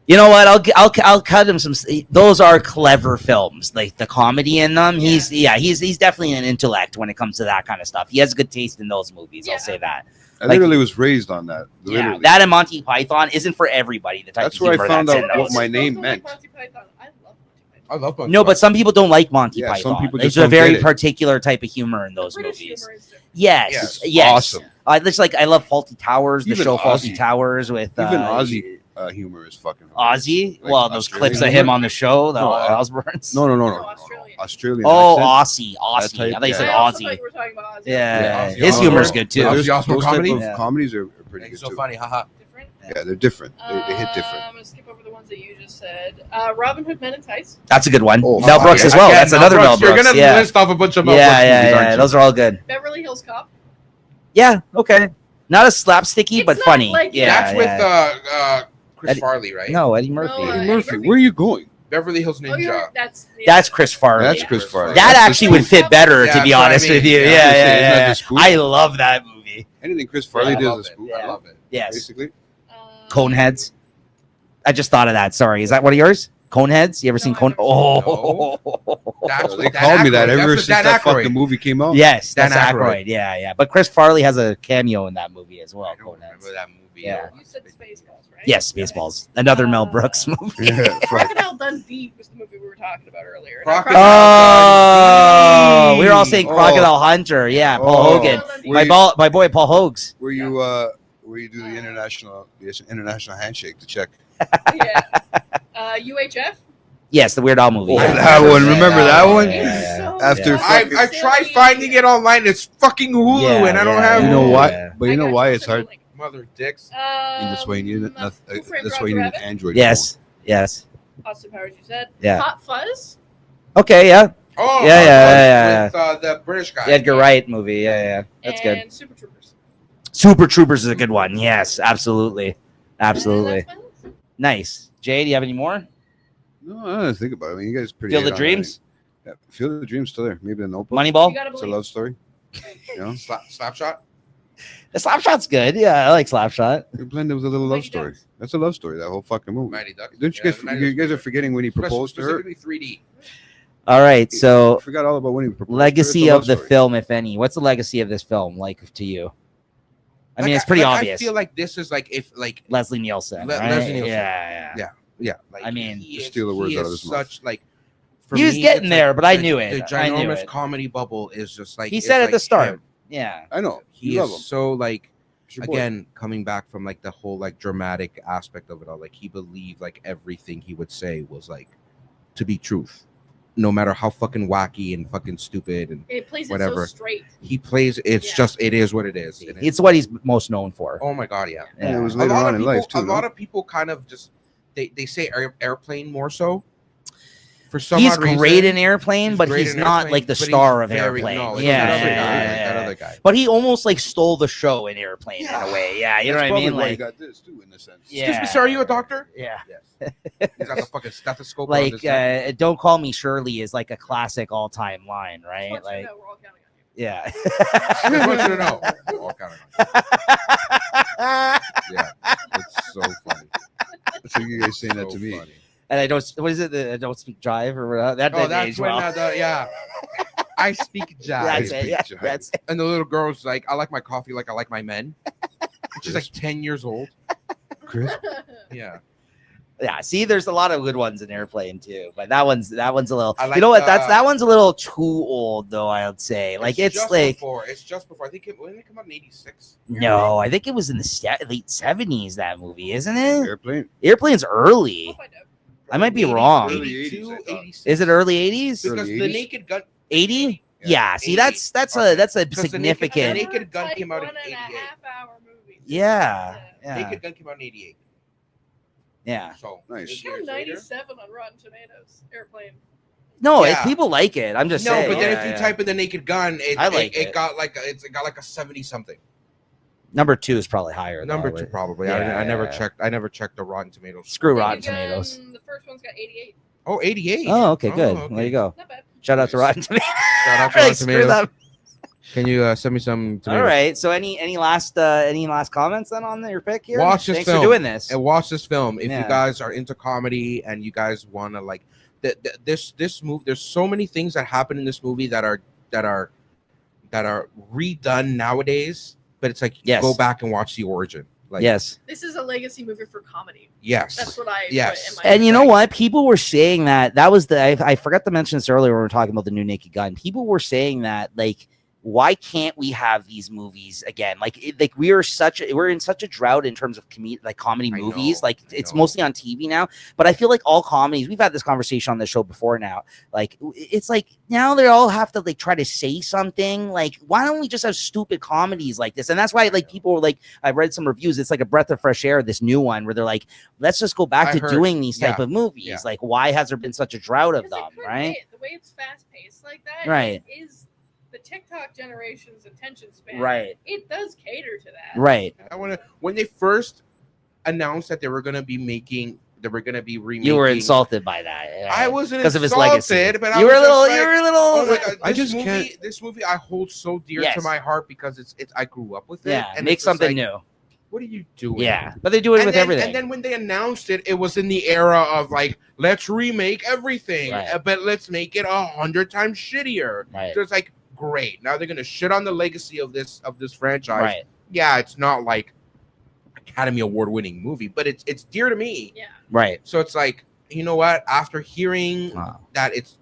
You know what? I'll cut him some. Those are clever films, like the comedy in them. He's definitely an intellect when it comes to that kind of stuff. He has good taste in those movies. Yeah. I'll say that. I like- literally was raised on that. Yeah, Literally. that and Monty Python isn't for everybody. The type That's of where I humor found that's out in what those. my Most name people like meant. Monty Python. I love Monty Python. I love Monty No, but Python. some people don't like Monty Yeah, Python. some people There's just a don't very get it. particular type of humor in those The British movies. humor is different. Yes, Yes. Awesome. I just like I love Faulty Towers. The Even show Faulty Ozzy. Towers with Even Ozzy humor is fucking hilarious. Ozzy. Like Well, those Australian clips of humor? him on the show, the No, Osbournes. No. Australian. Australian. Oh, accent. Aussie. That type, I thought you yeah. said I also thought Ozzy. you were talking about Ozzy. Yeah, Ozzy his Osbourne. humor's good too. Ozzy Those Osbourne type comedy? of Yeah. comedies are pretty It's good so too. funny, haha. Different. Yeah, they're different. They hit different. I'm gonna skip over the ones that you just said. Robin Hood Men in Tights. That's a good one. Oh, Mel Brooks as well. Again, That's another Mel Brooks. You're gonna Yeah, list off a bunch of Mel Brooks yeah. movies, aren't you? Those are all good. Beverly Hills Cop. Yeah, okay. Not as slapsticky, It's but not funny. like- Yeah, That's with yeah. Chris Eddie- Farley, right? No, Eddie Murphy. No, Hey, Eddie Murphy, Murphy. where are you going? Beverly Hills Oh, you're, Ninja. that's That's Chris Farley. That's Yeah. Chris Farley. That That's actually the would spoof. fit better, Yeah, to be that's what I honest mean. with you. Yeah, Yeah, I was gonna say, yeah, isn't that yeah. the spoof? I love that movie. Anything Chris Farley I does love is it. spoof. I love it. Yes. Basically. Coneheads. I just thought of that. Sorry. Is that one of yours? Coneheads? You ever seen No, Cone? I've never Oh, That's They with Dan called me that Aykroyd. ever That's since with Dan that Aykroyd. fucking movie came out. yes. Dan That's Aykroyd. Aykroyd. Yeah. But Chris Farley has a cameo in that movie as well. I don't Coneheads. remember that movie. Yeah. You said Spaceballs, right? Yes, Spaceballs. Another Mel Brooks movie. Yeah, fuck. Crocodile Dundee was the movie we were talking about earlier. Crocodile Oh, Dundee. we were all saying Oh. Crocodile Hunter. Yeah, Paul Oh. Hogan. Were you- My boy Paul Hogs. Where you do the international handshake to check. Yeah. UHF. Yes, the Weird Al movie. Oh, Yeah. that one. Remember that one? Yeah. So After fucking I've tried finding it online. It's fucking Hulu, Yeah, and I don't yeah, have. You know Yeah. why? But you I know got why I'll it's send you hard. a link. Mother dicks. And that's why you need Who Framed that's Roger why you need an Rabbit? Android. Yes. Yes. Austin Powers, you said. Yeah. Hot Fuzz. Okay. Yeah. Oh, Yeah. With the British guy. The Edgar Wright movie. Yeah. That's good. And Super Troopers. Super Troopers is a good one. Yes, absolutely. Absolutely. And that's my list. Nice. Jay, do you have any more? No, I don't think about it. I mean, you guys are pretty. Field hate of on Dreams? that. Yeah, Field of Dreams still there. Maybe the Notebook. Moneyball? You gotta It's a believe. love story. You know, Slapshot. The Slapshot's good. Yeah, I like Slapshot. you blend it with a little love Mighty story. Ducks. That's a love story. That whole fucking movie. Mighty Ducks. Don't you Yeah, guys? Mighty You Ducks guys was are good. forgetting when he proposed to her. Specifically 3D. All right. So, I forgot all about when he proposed. legacy to her. of It's a the love story. film, if any. What's the legacy of this film like to you? I mean, Like, it's pretty like, obvious. I feel like this is like if like Leslie Nielsen. Le- right? Leslie Nielsen. Yeah. yeah. Like I mean, he Just is- steal the words he out of is his mouth. such like. For He was me, getting it's there, like but I the- knew it. The I knew ginormous it. comedy bubble is just like He is said at like the start. him. Yeah. I know. He You love is him. so like It's your boy. again coming back from like the whole like dramatic aspect of it all. Like he believed like everything he would say was like to be truth, no matter how fucking wacky and fucking stupid and It plays it Whatever. so straight. he plays. It's Yeah. just it is what it is. And It's what he's most known for. oh my god, yeah. And it was A later lot on of in people, life too. a no? lot of people kind of just they say airplane more so. For some He's odd reason, great in Airplane, he's but great he's in not Airplane, like the but he's star of very- Airplane. No, it's yeah, that other yeah, guy. yeah, That yeah. other guy. But he almost like stole the show in Airplane Yeah. in a way. Yeah, you know That's what I mean? probably why he Like, got this too, in a sense. yeah. Excuse me, sir, are you a doctor? yeah. Yes. He's got the fucking stethoscope. on Like, his head. "Don't call me Shirley" is like a classic all-time line, Just right? want you to Like, know we're all counting on you. yeah. I just want you to know. All kind of- Yeah, it's so funny. That's like you guys saying that So to me. funny. And I don't. What is it? I don't speak drive or whatever. That Oh, didn't that's age when well. yeah. I speak That's jive. it. Yeah, that's it. And the little girl's like, I like my coffee like I like my men. She's like 10 years old. Chris, Yeah. Yeah, see, there's a lot of good ones in Airplane too, but that one's a little. I like you know what? the- That one's a little too old, though. I would say, like, it's just like before. It's just before. I think when did it come out in '86? no, I think it was in the late '70s. That movie, isn't it? airplane. Airplane's early. I'll find out. I might be wrong. Early 82, 80s, I thought. 86. Is it early '80s? Because Early the 80s? Naked Gun. 80? Yeah. See, 80. that's Okay. a Because the significant. Naked Gun Tight came out in 1.5 '88. hour movie. Yeah. Yeah. Naked Gun came out in '88. Yeah. So Nice. It's 8 years got later. 97 on Rotten Tomatoes. Airplane. No, Yeah. people like it. I'm just No, saying. but then yeah, if you yeah. type in the Naked Gun, I like it it. got like a 70 something. Number 2 is probably higher. Number though. 2 probably. Yeah, I never yeah. checked. I never checked the Rotten Tomatoes. Screw Rotten Naked Gun, Tomatoes. The first one's got 88. Oh, 88. Oh, okay, good. okay. There you go. Not bad. Shout out to Nice. Rotten Tomatoes. Shout out to Really Rotten screw Tomatoes. them. Can you send me some tomatoes? All right. So any last comments then on your pick here? Watch this Thanks film. for doing this. And watch this film if Yeah. you guys are into comedy and you guys want to like this movie. There's so many things that happen in this movie that are redone nowadays, but it's like Yes. go back and watch the origin. Like Yes. This is a legacy movie for comedy. yes, That's what I Yes. put in my And you know thing. what? People were saying that was I forgot to mention this earlier when we were talking about the new Naked Gun. People were saying that, like, why can't we have these movies again? Like we're in such a drought in terms of comedy I movies. know, Like I it's know. mostly on TV now. But I feel like all comedies, we've had this conversation on the show before now. Like it's like now they all have to like try to say something. Like, why don't we just have stupid comedies like this? And that's why like people were like, I read some reviews. It's like a breath of fresh air, this new one where they're like, let's just go back I to heard, doing these type yeah, of movies. yeah. Like, why has there been such a drought of 'Cause it them? could Right. be. The way it's fast paced like that, Right. it is the TikTok generation's attention span. Right. It does cater to that. Right. I want to. When they first announced that they were going to be remaking, remaking. You were insulted by that. I wasn't because of his insulted, legacy. but I You were was a little. just You like, were a little. oh my God, I this just movie, can't- This movie I hold so dear Yes. to my heart because it's I grew up with it. Yeah. and Make it's just something like, new. What are you doing? Yeah, but they do it And with then, everything. And then when they announced it, it was in the era of like, let's remake everything, Right. but let's make it 100 times shittier. Right. So it's like, great. Now they're gonna shit on the legacy of this franchise. Right. Yeah, it's not like Academy Award winning movie, but it's dear to me. Yeah. Right. So it's like, you know what? After hearing Wow. that it's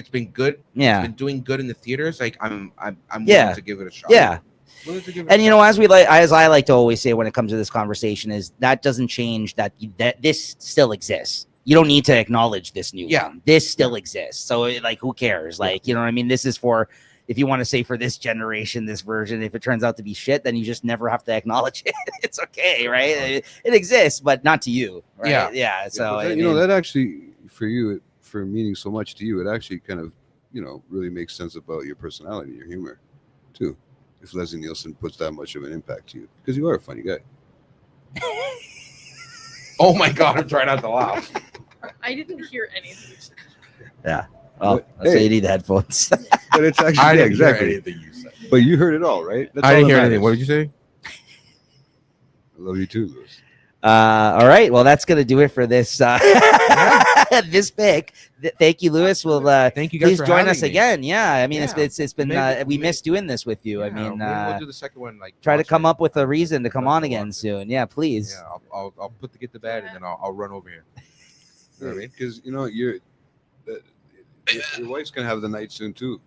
been good, Yeah. been doing good in the theaters, like I'm willing Yeah. to give it a shot. Yeah. Willing to give it And a you shot. know, as I like to always say when it comes to this conversation, is that doesn't change that this still exists. You don't need to acknowledge this new Yeah. one. This still exists. So like, who cares? Like, you know what I mean? This is for, if you want to say for this generation, this version, if it turns out to be shit, then you just never have to acknowledge it. It's okay, right? It exists, but not to you. Right? Yeah. Yeah. So But I that, you know, mean, that actually for you, for meaning so much to you, it actually kind of, really makes sense about your personality, your humor, too. If Leslie Nielsen puts that much of an impact to you, because you are a funny guy. Oh my god, I'm trying not to laugh. I didn't hear anything you said. oh, But, that's why hey. you need the headphones. But it's actually I yeah, didn't hear exactly. anything you said. But you heard it all, right? That's I all didn't that hear anything. What matters. did you say? I love you too, Louis. All right. Well, that's gonna do it for this this pick. Thank you, Lewis. We'll Thank you guys please for join having us me. again. Yeah, I mean Yeah. it's been Maybe- we missed doing this with you. I Yeah, mean, we'll do the second one. Like try to watch come it. up with a reason to come Let's on go again watch it. soon. Yeah, please. Yeah, I'll put the get to bed and then I'll run over here. You know what I mean? Because your wife's gonna have the night soon too.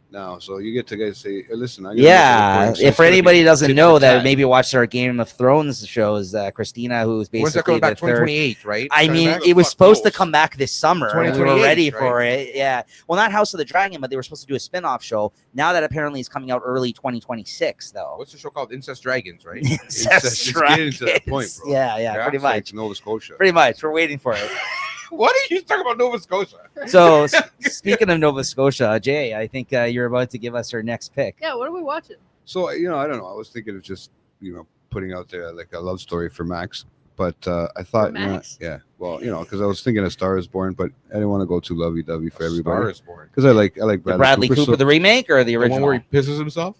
Now, so you get to guys say, hey, "Listen, I gotta Yeah, make a recording, so if it's gonna be anybody doesn't tit know for that, tat." maybe watched our Game of Thrones shows, Christina, who's When's that basically coming back? the third. 2028, right? I Coming mean, back? it was Fuck supposed to knows? come back this summer. and We were 2028, ready right? for it. Yeah. Well, not House of the Dragon, but they were supposed to do a spin-off show. Now that apparently it's coming out early 2026, though. What's the show called? Incest Dragons, right? Incest It's getting to that point, Dragons. bro. Yeah, pretty It's like much. Nova Scotia. Pretty much. We're waiting for it. What are you talking about, Nova Scotia? So, speaking of Nova Scotia, Jay, I think you're about to give us our next pick. Yeah, what are we watching? So I don't know. I was thinking of just putting out there like a love story for Max, but I thought, Max? yeah, well, because I was thinking of Star is Born, but I didn't want to go too lovey-dovey for Star everybody is Born. because I like The Bradley, Bradley Cooper, so the remake or the The one original? where he pisses himself?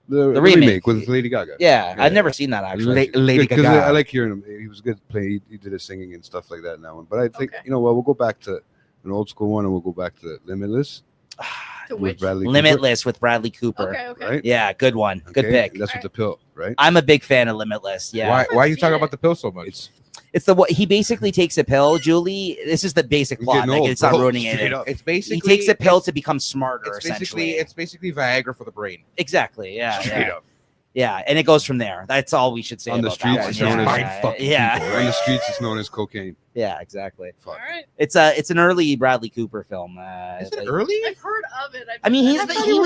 the remake. with Lady Gaga. Yeah, Yeah. I've never seen that actually. Lady Because Gaga. I like hearing him. He was good playing. He did his singing and stuff like that in that one. But I think Okay. we'll go back to an old school one, and we'll go back to Limitless. To with which? Bradley Cooper, Limitless with Bradley Cooper. Okay. right? Yeah, good one. Good Okay, pick. That's with the pill, right? I'm a big fan of Limitless. Yeah. Why are you I've talking seen about it. the pill so much? It's He basically takes a pill, Julie. This is the basic I'm plot. getting Like, old, it's not bro. ruining Straight it. up. It's He basically takes a pill it's- to become smarter, essentially. It's basically Viagra for the brain. Exactly. Yeah. Straight Yeah. up. Yeah. And it goes from there. That's all we should say On the about streets, that it's one. known as- Yeah. mind fucking Yeah. people, On the streets, it's known as cocaine. Yeah. Exactly. All Fuck. right. It's an early Bradley Cooper film. Is it like- early? I've heard of it. I mean, he's I the- thought he he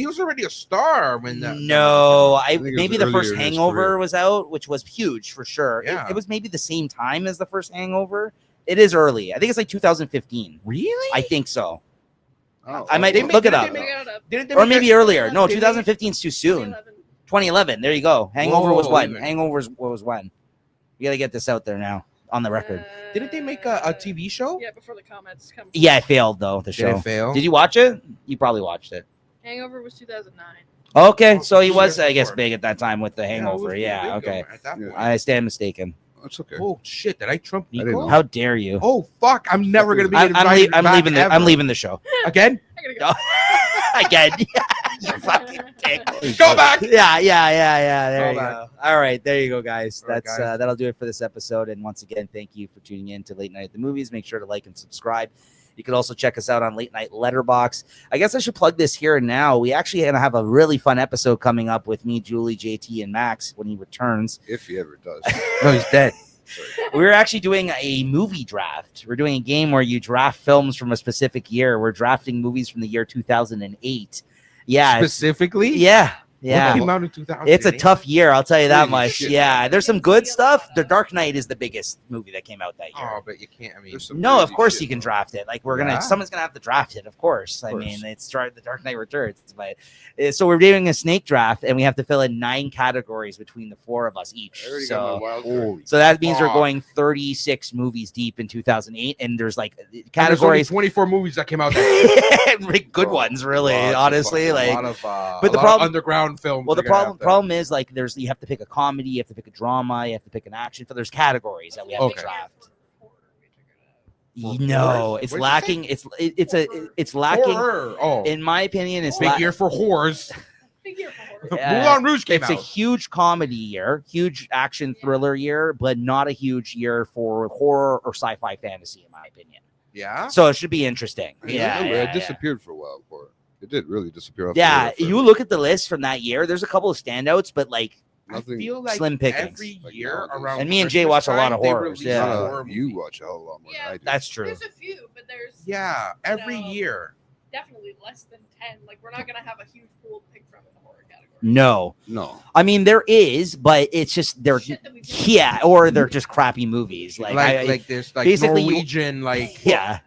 was was already a star when that. No, I think it was maybe the first earlier in his Hangover career. was out, which was huge for sure. Yeah. It was maybe the same time as the first Hangover. It is early. I think it's like 2015. Really? I think so. Oh, I might They look it made- up. they Look it up. Didn't they Or make maybe that- earlier. No, Did they- 2015 is too soon. 2011. 2011. There you go. Hangover was Whoa, when? even. Hangover was when? We got to get this out there now on the record. Didn't they make a TV show? Yeah, before the comments come. Yeah, it failed though. The Did show. it fail? Did you watch it? You probably watched it. Hangover was 2009. Okay, Oh, so he shit, was, I guess, before. big at that time with the Yeah, it was Hangover. pretty Yeah. big, though, Okay. At that Yeah. point. I stand mistaken. That's okay. Oh shit! Did I trump I didn't Niko? know. How dare you? Oh fuck! I'm never gonna be I'm invited back leaving. I'm ever. leaving the show again. I gotta go. again. You fucking dick. Go back. Yeah. There you Call go. All right, there you go, guys. All right, That's guys. that'll do it for this episode. And once again, thank you for tuning in to Late Night at the Movies. Make sure to like and subscribe. You can also check us out on Late Night Letterbox. I guess I should plug this here and now. We actually gonna have a really fun episode coming up with me, Julie, JT, and Max when he returns. If he ever does. No, he's dead. We're actually doing a movie draft. We're doing a game where you draft films from a specific year. We're drafting movies from the year 2008. Yeah. Specifically. Yeah. What Yeah. came out in 2000? It's a tough year, I'll tell you that Holy much. shit. Yeah, there's some good stuff. The Dark Knight is the biggest movie that came out that year. Oh, but you can't. I mean, There's some No, of crazy course shit, you can bro. draft it. Like Yeah? someone's gonna have to draft it. Of course. I course. mean, it's the Dark Knight Returns. But so we're doing a snake draft, and we have to fill in 9 categories between the 4 of us each. I already got my So, wild card. holy. so that means we're Fuck. going 36 movies deep in 2008, and there's like And there's only categories, 24 movies that came out. That good Bro, ones, really. lots of Honestly, fucking- like. a lot of, but the a lot of problem- underground films. Well, the are gonna have problem is like you have to pick a comedy, you have to pick a drama, you have to pick an action. So there's categories that we have Okay. to draft. For No, horrors? it's What'd you lacking. It's lacking. Horror. Oh, In my opinion, it's big year for whores. Big year for horror. Moulin Rouge came It's a out. huge comedy year, huge action thriller year, but not a huge year for horror or sci-fi fantasy, in my opinion. Yeah. So it should be interesting. Yeah, Remember, yeah, it yeah. disappeared for a while. For it did really disappear. Off the Yeah, radar for you look at the list from that year. There's a couple of standouts, but like, I nothing. feel like Slim pickings. every Like year nowadays. around. And me and Jay Christmas watch a lot time, of they horrors, release yeah. a horror You movie. watch a whole lot more Yeah. than I do. that's true. There's a few, but there's Yeah, every No. year. definitely less than 10. Like, we're not going to have a huge pool to pick from in the horror category. No, No. I mean there is, but it's just they're Shit that we've never yeah, or they're just crappy movies. Like, Like there's like basically you- Norwegian like yeah,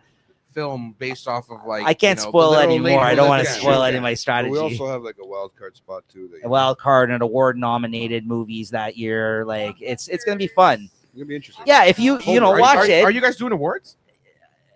film based off of like I can't you know, spoil the little anymore. I lady don't with want the to cat. spoil any of my But strategy. we also have like a wild card spot too. That A wild card and award nominated movies that year. Like it's gonna be fun. It's gonna be interesting. Yeah, if you Are- watch are, it. Are you guys doing awards?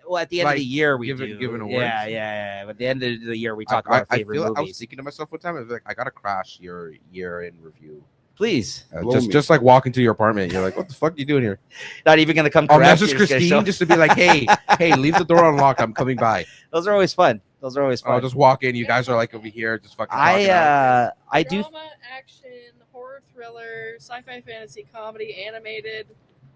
Well, at the end of like, the year we giving- do. giving awards? Yeah. At the end of the year we talk about our favorite I was movies. thinking to myself one time, I was like, I gotta crash your year in review. Please, Blow me. Just like walk into your apartment, you're like, what the fuck are you doing here? not even gonna come. I'll correct, message you're just gonna Christine show- just to be like, hey, leave the door unlocked. I'm coming by. Those are always fun. Those are always I'll fun. just walk in. You guys are like over here, just fucking. talking I do. Drama, action, horror, thriller, sci-fi, fantasy, comedy, animated,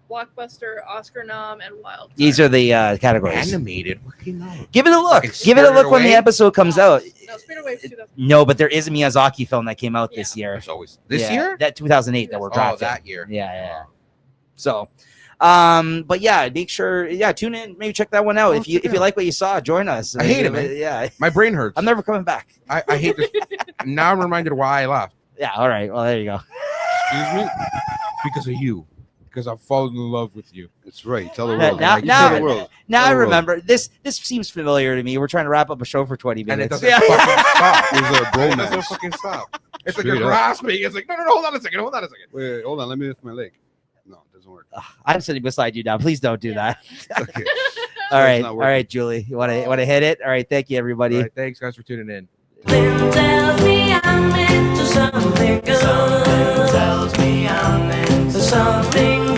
blockbuster, Oscar nom, and wild. These are the categories. animated. What came out? Give it a look. Fucking Give it a Spirited look when the Away? episode comes out. No, Spirited Away was 2000. No, but there is a Miyazaki film that came out this year. There's always this Yeah, year. that 2008 that we're Oh, drafting. that year. Yeah. So, but yeah, make sure, tune in, maybe check that one out. Oh, If you check it if you out. like what you saw, join us. I hate it, man. Yeah, My brain hurts. I'm never coming back. I hate this. Now I'm reminded why I left. Yeah, all right. Well, there you go. Excuse me. Because of you. Because I've fallen in love with you. It's right. Tell the Now- world. now- Like, now- tell the world. Now I Oh, remember this. This seems familiar to me. We're trying to wrap up a show for 20 And it minutes. doesn't fucking stop. It was a It doesn't bromance. fucking stop. It's like Straight you're up. grasping. It's like, no, hold on a second. Hold on a second. Wait, hold on. Let me lift my leg. No, it doesn't work. I'm sitting beside you now. Please don't do that. Okay. All right, not all working. right, Julie. You want to hit it? All right, thank you, everybody. All right, thanks, guys, for tuning in. Something tells me I'm into something good. Something tells me I'm into something